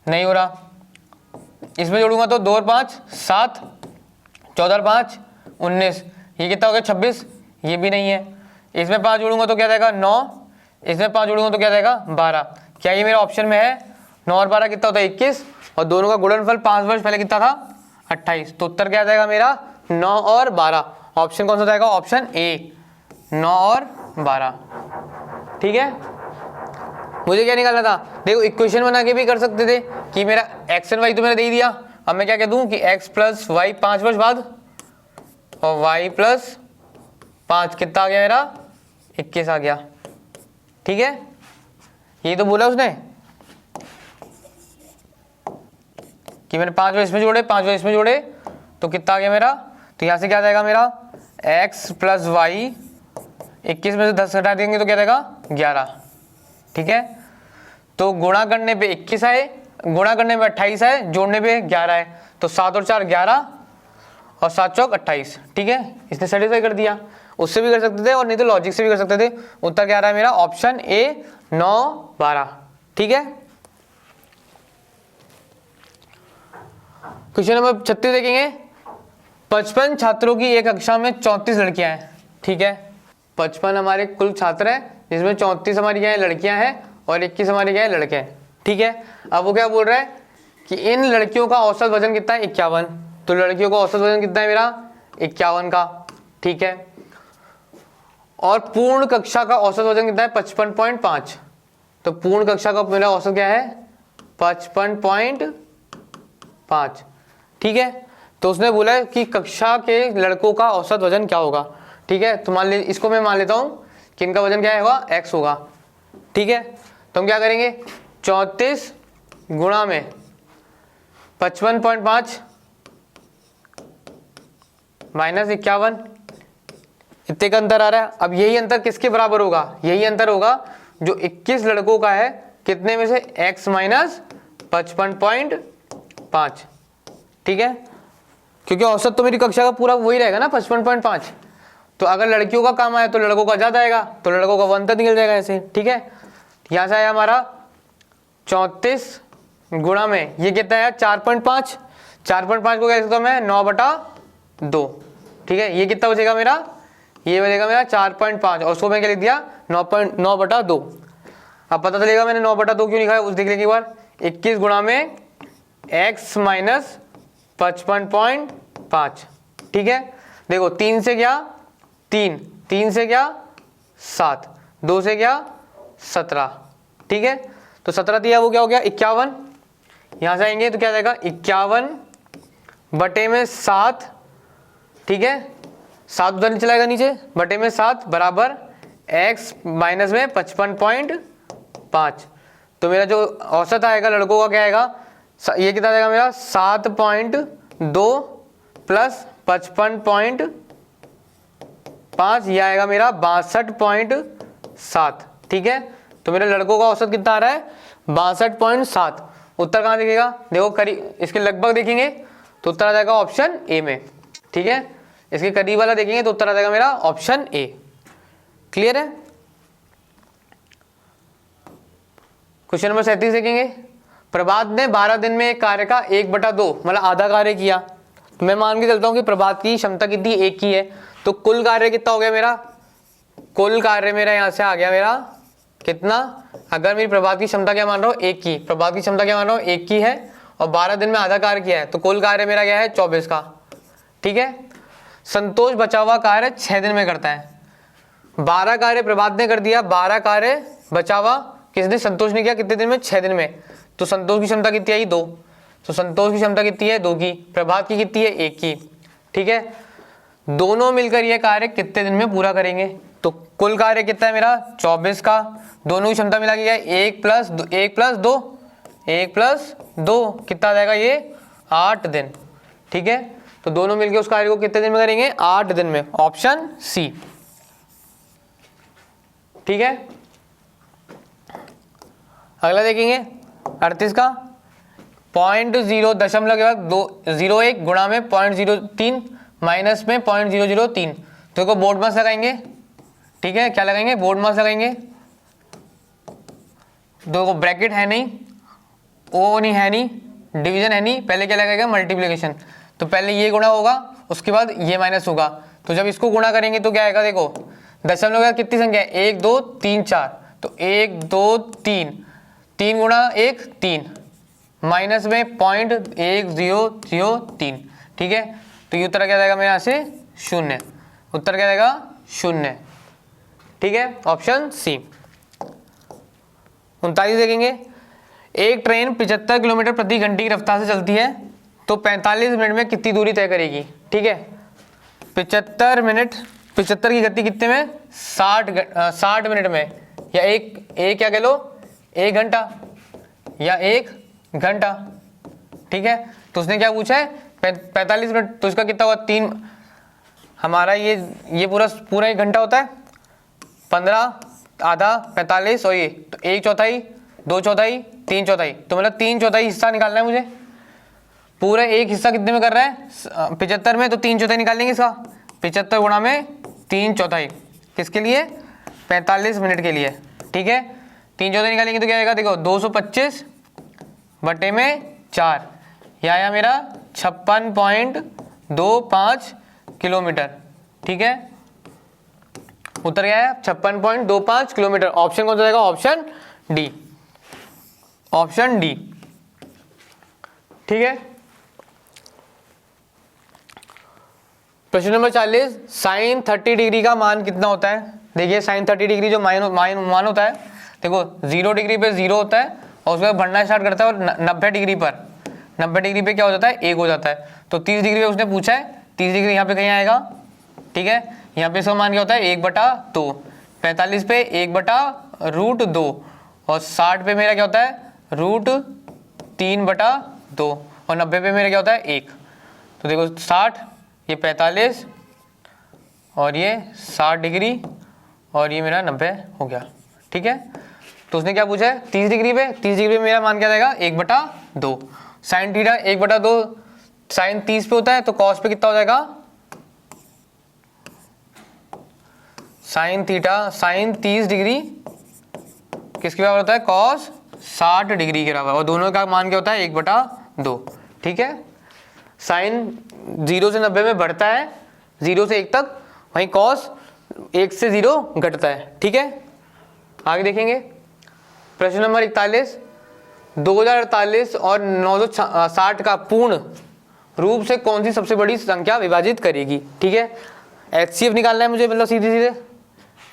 नहीं हो रहा। इसमें जोड़ूंगा तो 2 और 5 7, 14 और 5 19, ये कितना हो गया 26, ये भी नहीं है। इसमें 5 जोड़ूंगा तो क्या जाएगा 9, इसमें 5 जोड़ूंगा तो क्या जाएगा 12। क्या ये मेरा ऑप्शन में है? 9 और 12 कितना होता है 21, और दोनों का गुणनफल 5 वर्ष पहले कितना था 28। तो उत्तर क्या जाएगा मेरा 9 और 12। ऑप्शन कौन सा जाएगा? ऑप्शन ए 9 और 12, ठीक है। मुझे क्या निकालना था? देखो इक्वेशन बना के भी कर सकते थे कि मेरा एक्स एंड वाई तो मैंने दे ही दिया। अब मैं क्या कह दूं कि एक्स प्लस वाई 5 वर्ष बाद और वाई प्लस 5 कितना आ गया मेरा 21 आ गया, ठीक है। ये तो बोला उसने कि मैंने 5 वर्ष इसमें जोड़े 5 वर्ष इसमें जोड़े तो कितना आ गया मेरा, तो यहाँ से क्या आ जाएगा मेरा x प्लस वाई, 21 में से 10 घटा देंगे तो क्या जाएगा 11, ठीक है। तो गुणा करने पे 21 आए, गुणा करने पे 28 आए, जोड़ने पे 11 है, तो 7 और 4 11 और 7 चौक 28, ठीक है। इसने सेटिस्फाई कर दिया। उससे भी कर सकते थे और नहीं तो लॉजिक से भी कर सकते थे। उत्तर क्या आ रहा है मेरा ऑप्शन ए 9 12, ठीक है। क्वेश्चन नंबर 36 देखेंगे। 55 छात्रों की एक कक्षा में 34 लड़कियां हैं, ठीक है। 55 हमारे कुल छात्र हैं जिसमें 34 हमारी क्या है लड़कियां हैं और 21 हमारे क्या है लड़के हैं, ठीक है। अब वो क्या बोल रहा है कि इन लड़कियों का औसत वजन कितना है 51। तो लड़कियों का औसत वजन कितना है मेरा 51 का, ठीक है। और पूर्ण कक्षा का औसत वजन कितना है 55.5। तो पूर्ण कक्षा का मेरा औसत क्या है 55.5, ठीक है। तो उसने बोला है कि कक्षा के लड़कों का औसत वजन क्या होगा, ठीक है। तो मान ले इसको मैं मान लेता हूं कि इनका वजन क्या होगा x होगा, ठीक है। तो हम क्या करेंगे 34 गुणा में 55.5 माइनस 51, इतने का अंतर आ रहा है। अब यही अंतर किसके बराबर होगा? यही अंतर होगा जो 21 लड़कों का है, कितने में से x माइनस 55.5, ठीक है। क्योंकि औसत तो मेरी कक्षा का पूरा वही रहेगा ना 55.5। तो अगर लड़कियों का काम आया तो लड़कों का ज्यादा आएगा, तो लड़कों का वो अंतर निकल जाएगा ऐसे, ठीक है। यहां से आया हमारा 34 गुणा में ये कितना है 4.5, 4.5 को क्या लिखता हूं मैं 9/2, ठीक है। ये कितना बचेगा मेरा, ये बचेगा मेरा 4.5 और उसको मैं क्या लिख दिया 9/2। अब पता चलेगा मैंने 9/2 क्यों लिखा है, उस देख लेंगे एक बार। 21 गुणा में x माइनस 55.5, ठीक है। देखो 3 से क्या 3, 3 से क्या 7, 2 से क्या 17, ठीक है। तो 17 दिया वो क्या हो गया 51। यहां से आएंगे तो क्या जाएगा 51 बटे में 7, ठीक है। 7 उधर नहीं चलाएगा नीचे, बटे में 7 बराबर x माइनस में 55.5। तो मेरा जो औसत आएगा लड़कों का क्या आएगा, ये कितना आएगा मेरा 7.2 प्लस 55.5, ये आएगा मेरा 62.7, ठीक है। तो मेरे लड़कों का औसत कितना आ रहा है 62.7। उत्तर कहाँ दिखेगा, देखो करीब इसके लगभग देखेंगे तो उत्तर आ जाएगा ऑप्शन ए में, ठीक है। इसके करीब वाला देखेंगे तो उत्तर आ जाएगा मेरा ऑप्शन ए। क्लियर है। क्वेश्चन नंबर 37 देखेंगे। प्रभात ने 12 दिन में एक कार्य का 1/2 मतलब आधा कार्य किया। तो मैं मान के चलता हूं कि प्रभात की क्षमता कितनी 1 की है, तो कुल कार्य कितना हो गया मेरा, कुल कार्य मेरा यहां से आ गया मेरा कितना, अगर मेरी प्रभात की क्षमता क्या मान रहा हूं 1 की, प्रभात की क्षमता क्या मान रहा हूं 1 की है और 12 दिन में आधा कार्य किया है, तो कुल कार्य मेरा क्या है 24 का, ठीक है। संतोष बचा हुआ कार्य 6 दिन में करता है। 12 कार्य प्रभात ने कर दिया, 12 कार्य बचा हुआ किसने, संतोष ने किया कितने दिन में 6 दिन में। तो संतोष की क्षमता कितनी आई 2, तो संतोष की क्षमता कितनी है 2 की, प्रभात की कितनी है 1 की। ठीक है, दोनों मिलकर ये कार्य कितने दिन में पूरा करेंगे? तो कुल कार्य कितना है मेरा 24 का, दोनों की क्षमता मिला के 1 प्लस 2 कितना आ जाएगा ये 8 दिन। ठीक है, तो दोनों मिलकर उस कार्य को कितने दिन में करेंगे 8 दिन में, ऑप्शन सी। ठीक है, अगला देखेंगे 38 का 0.0 गुणा में 0.03 माइनस में 0.003। तो देखो बोर्ड मास लगाएंगे। ठीक है, क्या लगाएंगे बोर्ड मास लगाएंगे। देखो ब्रैकेट है नहीं, ओ नहीं है नहीं, डिवीजन है नहीं, पहले क्या लगाएगा मल्टीप्लिकेशन। तो पहले ये गुणा होगा, उसके बाद ये माइनस होगा। तो जब इसको गुणा करेंगे तो क्या आएगा, देखो दशमलव का कितनी संख्या है 1 2 3 4, तो 1 2 3, 3 गुणा 1 3 माइनस में 0.1003। ठीक है, तो ये उत्तर क्या जाएगा मेरे यहाँ से 0, उत्तर क्या जाएगा 0। ठीक है, ऑप्शन सी। 39 देखेंगे, एक ट्रेन 75 किलोमीटर प्रति घंटे की रफ्तार से चलती है तो 45 मिनट में कितनी दूरी तय करेगी। ठीक है, 75 की गति कितने में 60 मिनट में, या एक क्या कह लो 1 घंटा या 1 घंटा। ठीक है, तो उसने क्या पूछा है 45 मिनट, तो इसका कितना हुआ 3, हमारा ये पूरा 1 घंटा होता है, 15 आधा 45 और ये तो 1/4 2/4 3/4, तो मतलब 3/4 हिस्सा निकालना है मुझे। पूरा एक हिस्सा कितने में कर रहा है 75 में, तो 3/4 निकाल लेंगे इसका। 75 गुणा में 3/4 किसके लिए 45 मिनट के लिए। ठीक है, 3/4 निकालेंगे तो क्या आएगा, देखो 225 बटे में 4, यह आया मेरा 56.25 किलोमीटर। ठीक है, उत्तर क्या है 56.25 किलोमीटर। ऑप्शन कौन सा जाएगा, ऑप्शन डी, ऑप्शन डी। ठीक है, प्रश्न नंबर 40, साइन 30 डिग्री का मान कितना होता है। देखिए साइन 30 डिग्री जो मान होता है, देखो 0 डिग्री पे 0 होता है और उसके बाद बढ़ना स्टार्ट करता है, और 90 डिग्री पे क्या हो जाता है 1 हो जाता है। तो 30 डिग्री पे उसने पूछा है, 30 डिग्री यहाँ पे कहीं आएगा। ठीक है, यहाँ पे इसका मान क्या होता है 1/2, 45 पे 1/√2 और 60 पे मेरा क्या होता है √3/2 और 90 पे मेरा क्या होता है 1। तो देखो 60, ये 45 और ये 60 डिग्री और ये मेरा 90 हो गया। ठीक है, तो उसने क्या पूछा है 30 डिग्री पे मेरा मान क्या जाएगा 1/2। साइन थीटा 1/2, साइन 30 पे होता है तो कॉस पे कितना हो जाएगा, साइन 30 डिग्री किसके बराबर होता है कॉस 60 डिग्री के बराबर, और दोनों का मान क्या होता है 1/2। ठीक है, साइन 0 से 90 में बढ़ता है 0 से 1 तक, वहीं कॉस 1 से 0 घटता है। ठीक है, आगे देखेंगे प्रश्न नंबर 41, 2048 और 960 का पूर्ण रूप से कौन सी सबसे बड़ी संख्या विभाजित करेगी। ठीक है, HCF निकालना है मुझे, मतलब सीधे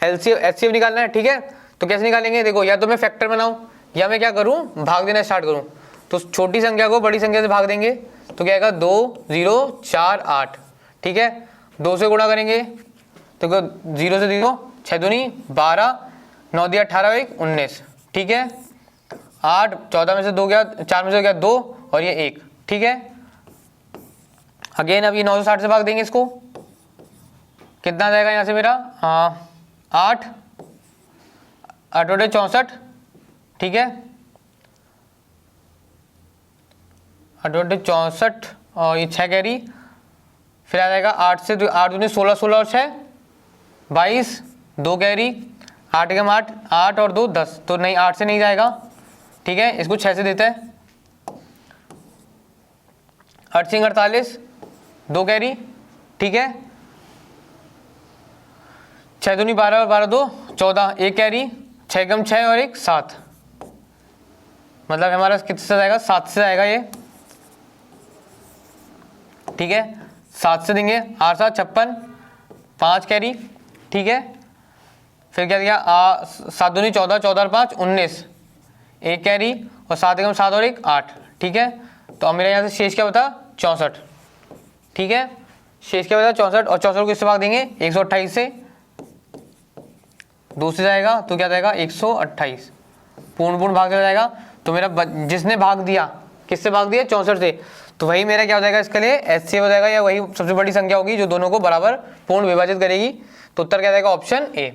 HCF निकालना है। ठीक है, तो कैसे निकालेंगे, देखो या तो मैं फैक्टर बनाऊं या मैं क्या करूं भाग देना स्टार्ट करूं। तो छोटी संख्या को बड़ी संख्या से भाग देंगे तो क्या आएगा 2 0 4 8। ठीक है, 2 से गुणा करेंगे तो 0 से 0 6 दूनी 12, 9 दिया 18 1 19। ठीक है, 8 14 में से 2 गया, 4 में से गया 2 और ये 1। ठीक है, अगेन अब ये 960 से भाग देंगे इसको, कितना आ जाएगा यहाँ से मेरा 8 8 64। ठीक है, 8 64 और ये 6 कैरी, फिर आ जाएगा 8 से 8 दूनी 16 16 और 6 22, 2 कैरी 8 एकम 8 और 2 10, तो नहीं 8 से नहीं जाएगा। ठीक है, इसको 6 से देता है, 8 सिंह 48, 2 कैरी। ठीक है, 6 दूनी 12 और 12 2 14, 1 कैरी, 6 एकम 6 और 1 7, मतलब हमारा कितने से जाएगा 7 से जाएगा ये। ठीक है, 7 से देंगे 8 7 56, 5 कैरी। ठीक है, फिर क्या दिया 7 दूनी 14 14 और 5 19, 1 कैरी और 7 एकम 7 और 1 8। ठीक है, तो अब मेरे यहाँ से शेष क्या बता 64, ठीक है, शेष क्या बता 64, और 64 को किससे भाग देंगे 128 से, 2 से जाएगा तो क्या जाएगा 128, पूर्ण भाग चला जाएगा। तो मेरा जिसने भाग दिया किससे भाग दिया 64 से, तो वही मेरा क्या हो जाएगा इसके लिए HCF हो जाएगा, या वही सबसे बड़ी संख्या होगी जो दोनों को बराबर पूर्ण विभाजित करेगी। तो उत्तर क्या जाएगा ऑप्शन ए,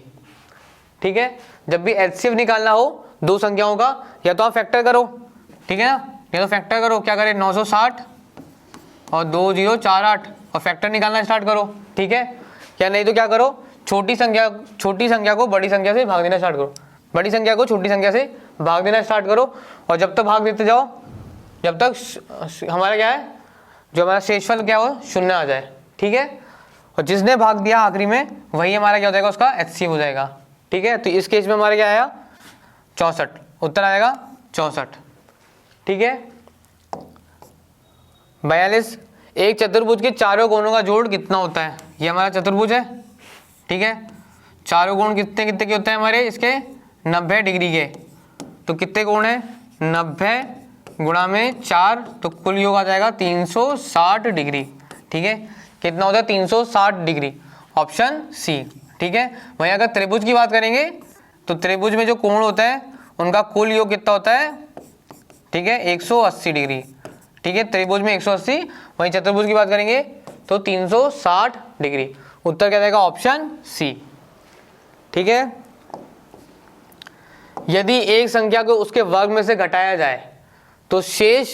ठीक है। जब भी HCF निकालना हो दो संख्याओं का, या तो आप फैक्टर करो, ठीक है ना, या तो फैक्टर करो, क्या करें 960 और 2048 और फैक्टर निकालना स्टार्ट करो, ठीक है, या नहीं तो क्या करो छोटी संख्या को बड़ी संख्या से भाग देना स्टार्ट करो, बड़ी संख्या को छोटी संख्या से भाग देना स्टार्ट करो, और जब तक भाग देते जाओ जब तक हमारा क्या है जो हमारा शेषफल क्या हो शून्य आ जाए, ठीक है। और जिसने भाग दिया आखिरी में वही हमारा क्या हो जाएगा उसका HCF हो जाएगा, ठीक है। तो इस केस में हमारा क्या आया 64, उत्तर आएगा 64, ठीक है। 42, एक चतुर्भुज के चारों कोणों का जोड़ कितना होता है। ये हमारा चतुर्भुज है, ठीक है, चारों कोण कितने कितने के होते हैं हमारे इसके 90 डिग्री के। तो कितने कोण है 90 गुणा में 4, तो कुल योग आ जाएगा 360 डिग्री, ठीक है। कितना होता है 360 डिग्री, ऑप्शन सी, ठीक है। वहीं अगर त्रिभुज की बात करेंगे तो त्रिभुज में जो कोण होता है उनका कुल योग कितना होता है, ठीक है 180 डिग्री, ठीक है, त्रिभुज में 180, वहीं चतुर्भुज की बात करेंगे तो 360 डिग्री, उत्तर क्या जाएगा ऑप्शन सी, ठीक है। यदि एक संख्या को उसके वर्ग में से घटाया जाए तो शेष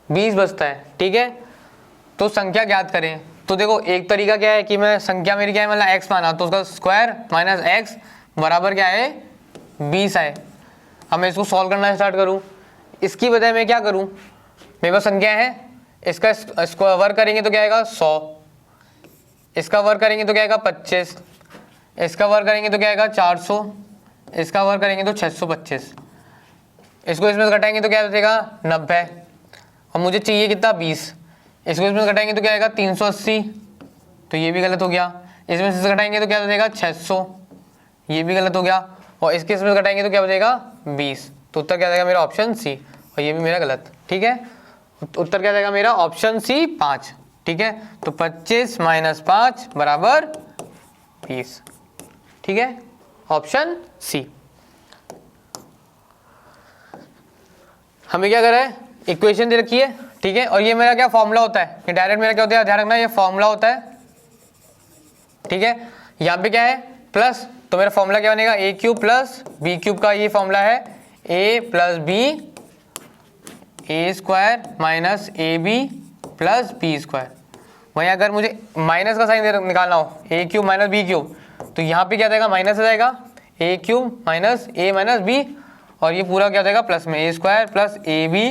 20 बचता है, ठीक है। तो संख्या ज्ञात करें। तो देखो एक तरीका क्या है कि मैं संख्या मेरी क्या है मतलब x माना, तो उसका स्क्वायर माइनस x बराबर क्या है 20 है। अब मैं इसको सॉल्व करना स्टार्ट करूं, इसकी बजाय मैं क्या करूं, मेरे पास संख्या है, इसका वर्ग करेंगे तो क्या आएगा 100, इसका वर्ग करेंगे तो क्या आएगा 25, इसका वर्ग करेंगे तो क्या आएगा 400, इसका वर्ग करेंगे तो 625, इसको इसमें से घटाएंगे तो क्या बचेगा 90, और मुझे चाहिए कितना 20, इसको इसमें से घटाएंगे तो क्या आएगा 380, तो ये भी गलत हो गया, इसमें से घटाएंगे तो क्या बचेगा 600, ये भी गलत हो गया, और इसके इसमें से घटाएंगे तो क्या बचेगा 20, तो उत्तर क्या जाएगा मेरा ऑप्शन सी, और ये भी मेरा गलत, ठीक है। उत्तर क्या जाएगा मेरा ऑप्शन सी 5, ठीक है। तो 25 माइनस 5 बराबर 20, ठीक है, ऑप्शन सी। हमें क्या करा है इक्वेशन दे रखी है, ठीक है, और ये मेरा क्या फॉर्मूला होता है, ये डायरेक्ट मेरा क्या होता है ध्यान रखना, ये फॉर्मूला होता है, ठीक है। यहाँ पे क्या है प्लस, तो मेरा फॉर्मूला क्या बनेगा A cube plus B cube का ये फॉर्मूला है A plus B A square minus A B plus B square. वहीं अगर मुझे माइनस का साइन निकालना हो A cube minus B cube, तो यहाँ पे क्या जाएगा माइनस आ जाएगा A cube minus A minus B, और ये पूरा क्या हो जाएगा प्लस में A square plus A B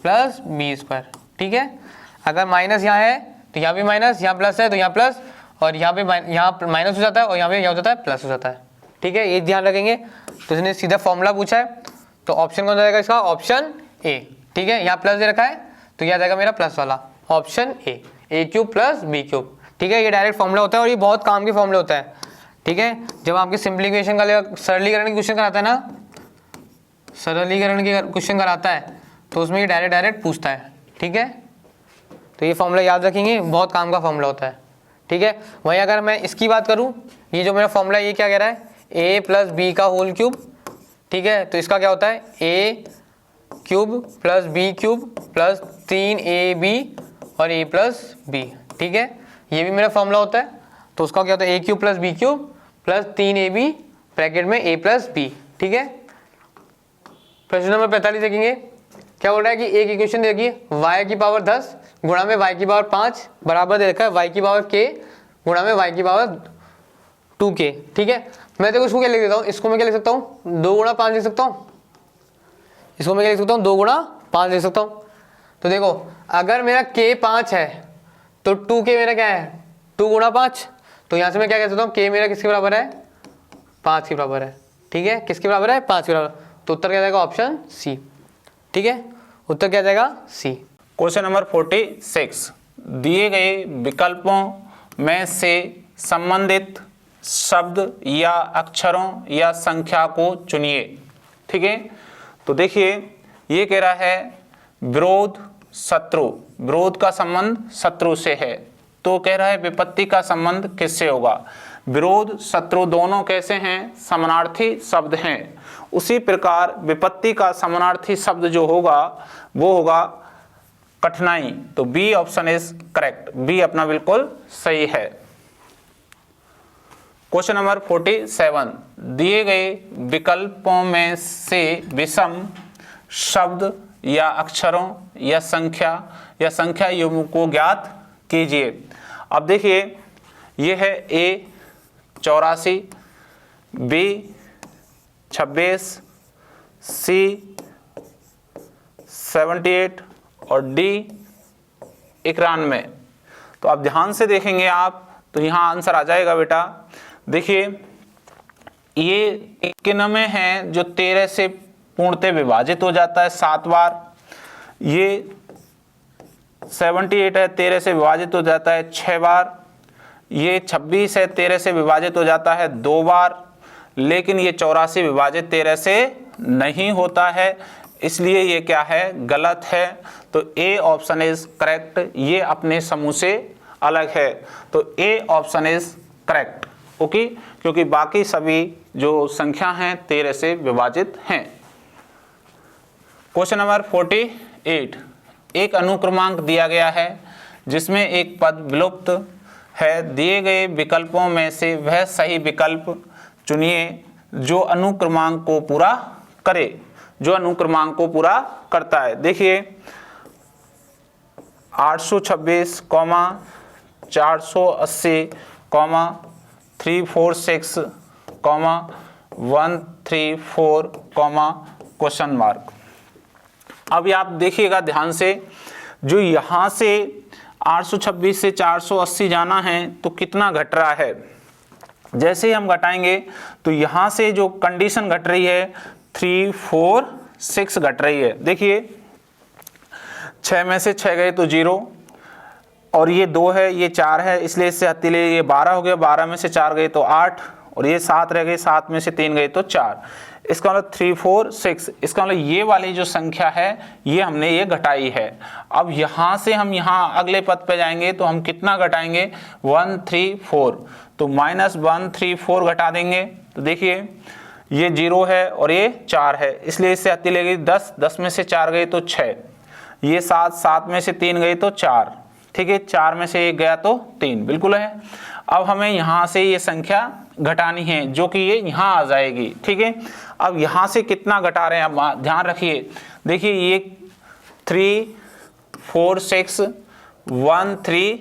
plus B square, ठीक है। अगर माइनस यहाँ है तो यहाँ भी माइनस, यहाँ प्लस है तो यहाँ प्लस, और यहाँ पे यहाँ माइनस हो जाता है और यहाँ पे क्या हो जाता है प्लस हो जाता है, ठीक है, ये ध्यान रखेंगे। तो इसने सीधा फॉर्मूला पूछा है, तो ऑप्शन कौन जाएगा इसका ऑप्शन ए, ठीक है। यहाँ प्लस दे रखा है तो यह जाएगा मेरा प्लस वाला option A cube plus B cube, ठीक है। ये डायरेक्ट फॉर्मूला होता है और ये बहुत काम के फॉर्मूले होता है, ठीक है। जब आपके सिंप्लीफिकेशन का सरलीकरण के क्वेश्चन कराता है ना, सरलीकरण के क्वेश्चन कराता है तो उसमें ये डायरेक्ट पूछता है, ठीक है। तो ये फॉर्मूला याद रखेंगे, बहुत काम का फॉर्मूला होता है, ठीक है। वहीं अगर मैं इसकी बात करूं, ये जो मेरा फॉर्मूला ये क्या कह रहा है ए प्लस बी का होल क्यूब, ठीक है। तो इसका क्या होता है A cube plus B cube plus 3ab और a प्लस बी, ठीक है, ये भी मेरा फॉर्मूला होता है। तो उसका क्या होता है A cube plus B cube plus 3ab bracket में a प्लस बी, ठीक है। प्रश्न नंबर 45 देखेंगे, क्या बोल रहा है कि एक इक्वेशन दे रखी है y की पावर 10 गुणा में y की पावर 5 बराबर दे रखा है y की पावर k गुणा में y की पावर 2k, ठीक है। मैं देखो इसको क्या लिख देता हूँ, इसको मैं क्या लिख सकता हूँ 2 गुणा 5 लिख सकता हूँ, इसको मैं क्या लिख सकता हूँ 2 गुणा 5 लिख सकता हूँ। तो देखो अगर मेरा k 5 है तो 2k मेरा क्या है 2 गुणा 5, तो यहाँ से मैं क्या कह सकता हूँ k मेरा किसके बराबर है 5 के बराबर है, ठीक है, किसके बराबर है 5 के बराबर। तो उत्तर क्या जाएगा ऑप्शन सी, ठीक है, उत्तर क्या जाएगा सी। क्वेश्चन नंबर 46, दिए गए विकल्पों में से संबंधित शब्द या अक्षरों या संख्या को चुनिए, ठीक है। तो देखिए ये कह रहा है विरोध, शत्रु, विरोध का संबंध शत्रु से है, तो कह रहा है विपत्ति का संबंध किससे होगा? विरोध शत्रु दोनों कैसे हैं? समानार्थी शब्द हैं। उसी प्रकार विपत्ति का समानार्थी शब्द जो होगा वो होगा कठिनाई। तो B option is correct, B अपना बिल्कुल सही है। क्वेश्चन नंबर 47, दिए गए विकल्पों में से विषम शब्द या अक्षरों या संख्या युग्म को ज्ञात कीजिए। अब देखिए, ये है ए 84, बी 26, सी 78 और डी 91। तो अब ध्यान से देखेंगे आप तो यहाँ आंसर आ जाएगा बेटा। देखिए, ये 91 है जो 13 से पूर्णतः विभाजित हो जाता है 7 बार। ये 78 है 13 से विभाजित हो जाता है 6 बार। ये 26 है 13 से विभाजित हो जाता है 2 बार। लेकिन ये 84 विभाजित 13 से नहीं होता है, इसलिए ये क्या है? गलत है। तो ए ऑप्शन इज करेक्ट, ये अपने समूह से अलग है। तो A option is correct, okay, क्योंकि बाकी सभी जो संख्या हैं 13 से विभाजित हैं। क्वेश्चन नंबर 48, एक अनुक्रमांक दिया गया है जिसमें एक पद विलुप्त है। दिए गए विकल्पों में से वह सही विकल्प चुनिए जो अनुक्रमांक को पूरा करे, जो अनुक्रमांक को पूरा करता है। देखिए, 826, 480, 346, 134, क्वेश्चन मार्क। अब आप देखिएगा ध्यान से, जो यहाँ से 826 से 480 जाना है तो कितना घट रहा है? जैसे ही हम घटाएंगे तो यहाँ से जो कंडीशन घट रही है 3, 4, 6 घट रही है। देखिए, 6 में से 6 गए तो 0, और ये 2 है, ये 4 है, इसलिए इससे हत्ती ले, ये 12 हो गया, 12 में से 4 गए तो 8, और ये 7 रह गए, 7 में से 3 गए तो 4। इसका मतलब 3, 4, 6, इसका मतलब ये वाली जो संख्या है ये हमने ये घटाई है। अब यहाँ से हम यहाँ अगले पद पे जाएंगे तो हम कितना घटाएंगे? 1, 3, 4, तो -134 घटा देंगे। तो देखिए, ये 0 है और ये 4 है, इसलिए इससे हत्ती ले गई 10, 10 में से 4 गए तो 6, ये 7, 7 में से 3 गए तो 4, ठीक है, 4 में से 1 गया तो 3, बिल्कुल है। अब हमें यहाँ से ये संख्या घटानी है जो कि ये यहाँ आ जाएगी, ठीक है। अब यहाँ से कितना घटा रहे हैं आप ध्यान रखिए। देखिए, ये 3, 4, 6, 1, 3,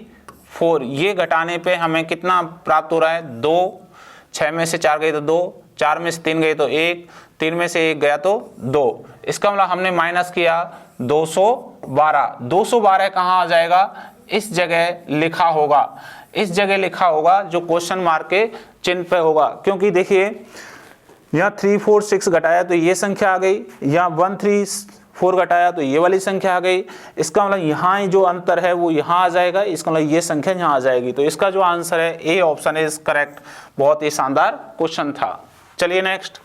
4, ये घटाने पे हमें कितना प्राप्त हो रहा है? 2, 6 में से 4 गए तो 2, 4 में से 3 गए तो 1, 3 में से 1 गया तो 2। इसका मतलब हमने माइनस किया 212। 212 कहाँ आ जाएगा? इस जगह लिखा होगा, इस जगह लिखा होगा जो क्वेश्चन मार्क के चिन्ह पे होगा। क्योंकि देखिए, यहाँ 3, 4, 6 घटाया तो ये संख्या आ गई, यहाँ 1, 3, 4 घटाया तो ये वाली संख्या आ गई। इसका मतलब यहाँ जो अंतर है वो यहाँ आ जाएगा, इसका मतलब ये संख्या यहाँ आ जाएगी। तो इसका जो आंसर है ए ऑप्शन इज करेक्ट। बहुत ही शानदार क्वेश्चन था। चलिए नेक्स्ट,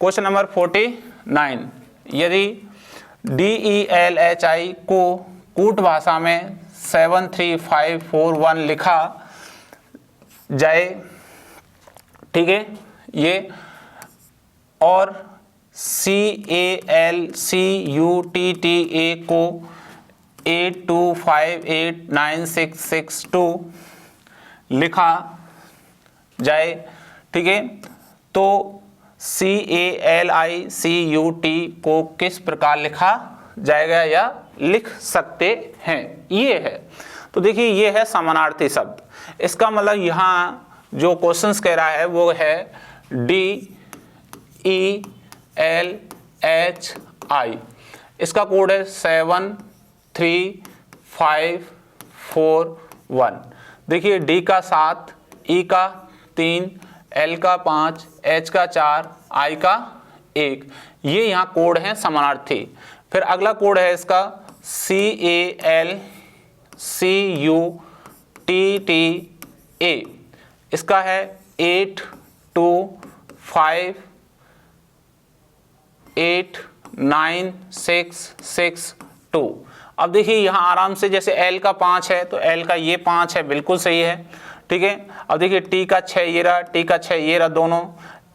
क्वेश्चन नंबर 49, यदि DELHI को कूट भाषा में 73541 लिखा जाए, ठीक है, ये, और CALCUTTA को 82589662 लिखा जाए, ठीक है, तो CALICUT को किस प्रकार लिखा जाएगा या लिख सकते हैं? ये है। तो देखिए, ये है समानार्थी शब्द। इसका मतलब यहाँ जो क्वेश्चंस कह रहा है वो है DELHI, इसका कोड है 73541। देखिए, D का 7, E का 3, L का 5, H का 4, I का 1, ये यहाँ कोड है समानार्थी। फिर अगला कोड है इसका CALCUTTA, इसका है 82589662। अब देखिए यहाँ आराम से, जैसे L का 5 है तो L का ये 5 है, बिल्कुल सही है, ठीक है। अब देखिए T का 6 ये रहा, T का 6 ये रहा दोनों,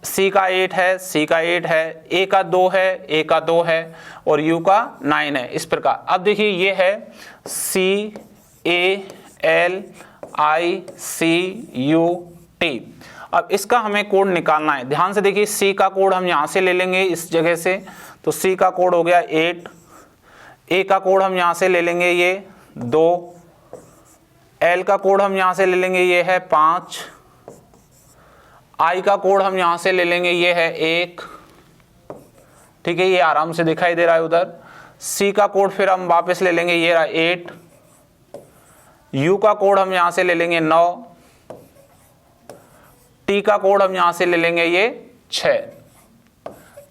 C का 8 है, C का 8 है, A का 2 है, A का 2 है और U का 9 है, इस प्रकार। अब देखिए ये है C A L I C U T। अब इसका हमें कोड निकालना है। ध्यान से देखिए, C का कोड हम यहाँ से ले लेंगे इस जगह से, तो C का कोड हो गया 8, A का कोड हम यहाँ से ले लेंगे ये 2, L का कोड हम यहाँ से ले लेंगे ये है 5, I का कोड हम यहाँ से ले लेंगे ये है 1, ठीक है, ये आराम से दिखाई दे रहा है उधर। C का कोड फिर हम वापस ले लेंगे ये रहा 8, U का कोड हम यहाँ से ले लेंगे 9, T का कोड हम यहाँ से ले लेंगे ये 6।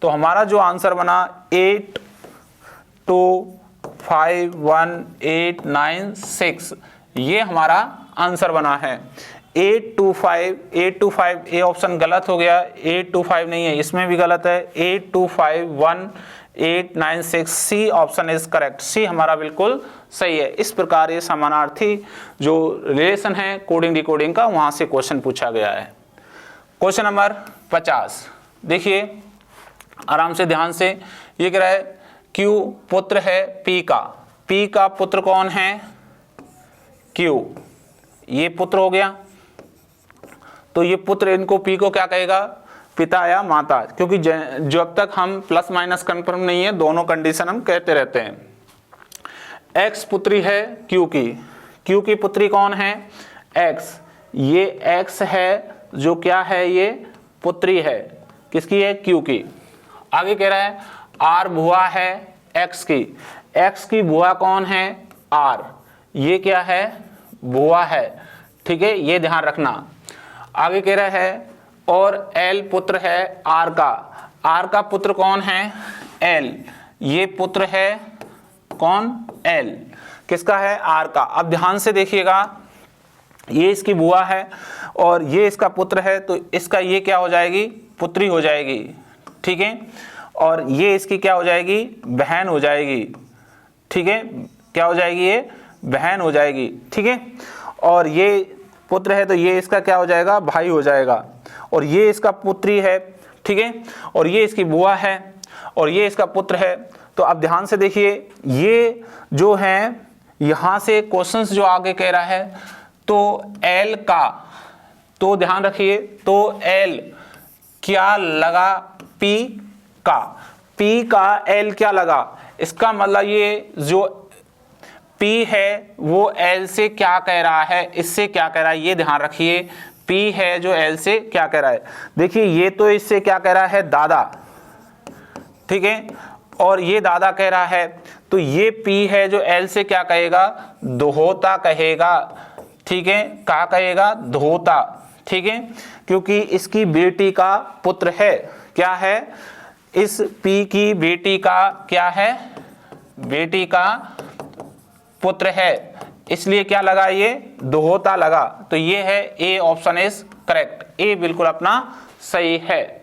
तो हमारा जो आंसर बना 8 2 5 1 8 9 6, ये हमारा आंसर बना है। 825 ए ऑप्शन गलत हो गया, 825 नहीं है, इसमें भी गलत है। 8251896 सी ऑप्शन इज करेक्ट। सी हमारा बिल्कुल सही है। इस प्रकार ये समानार्थी जो रिलेशन है कोडिंग डिकोडिंग का, वहां से क्वेश्चन पूछा गया है। क्वेश्चन नंबर 50 देखिए आराम से ध्यान से, ये कह रहा है Q पुत्र है P का, P का पुत्र कौन है Q, ये पुत्र हो गया। तो ये पुत्र इनको P को क्या कहेगा, पिता या माता, क्योंकि जब तक हम प्लस माइनस कंफर्म नहीं है दोनों कंडीशन हम कहते रहते हैं। X पुत्री है Q की, Q की पुत्री कौन है X, ये X है जो क्या है, ये पुत्री है किसकी है Q की। आगे कह रहा है R बुआ है X की, X की बुआ कौन है R, ये क्या है बुआ है, ठीक है, ये ध्यान रखना। आगे कह रहा है और L पुत्र है R का, R का पुत्र कौन है L, ये पुत्र है कौन L, किसका है R का। अब ध्यान से देखिएगा, ये इसकी बुआ है और ये इसका पुत्र है, तो इसका ये क्या हो जाएगी पुत्री हो जाएगी, ठीक है, और ये इसकी क्या हो जाएगी बहन हो जाएगी, ठीक है, क्या हो जाएगी ये बहन हो जाएगी, ठीक है। और ये पुत्र है तो ये इसका क्या हो जाएगा भाई हो जाएगा, और ये इसका पुत्री है, ठीक है, और ये इसकी बुआ है और ये इसका पुत्र है। तो अब ध्यान से देखिए, ये जो है यहाँ से क्वेश्चंस जो आगे कह रहा है, तो L का, तो ध्यान रखिए, तो L क्या लगा P का, P का L क्या लगा, इसका मतलब ये जो P है वो L से क्या कह रहा है, इससे क्या कह रहा है, ये ध्यान रखिए। P है जो L से क्या कह रहा है, देखिए ये तो इससे क्या कह रहा है दादा, ठीक है, और ये दादा कह रहा है, तो ये P है जो L से क्या कहेगा दोहोता कहेगा, ठीक है, क्या कहेगा धोता, ठीक है, क्योंकि इसकी बेटी का पुत्र है, क्या है इस P की बेटी का क्या है बेटी का पुत्र है, इसलिए क्या लगा ये दोहोता लगा। तो ये है ए ऑप्शन इज करेक्ट, ए बिल्कुल अपना सही है।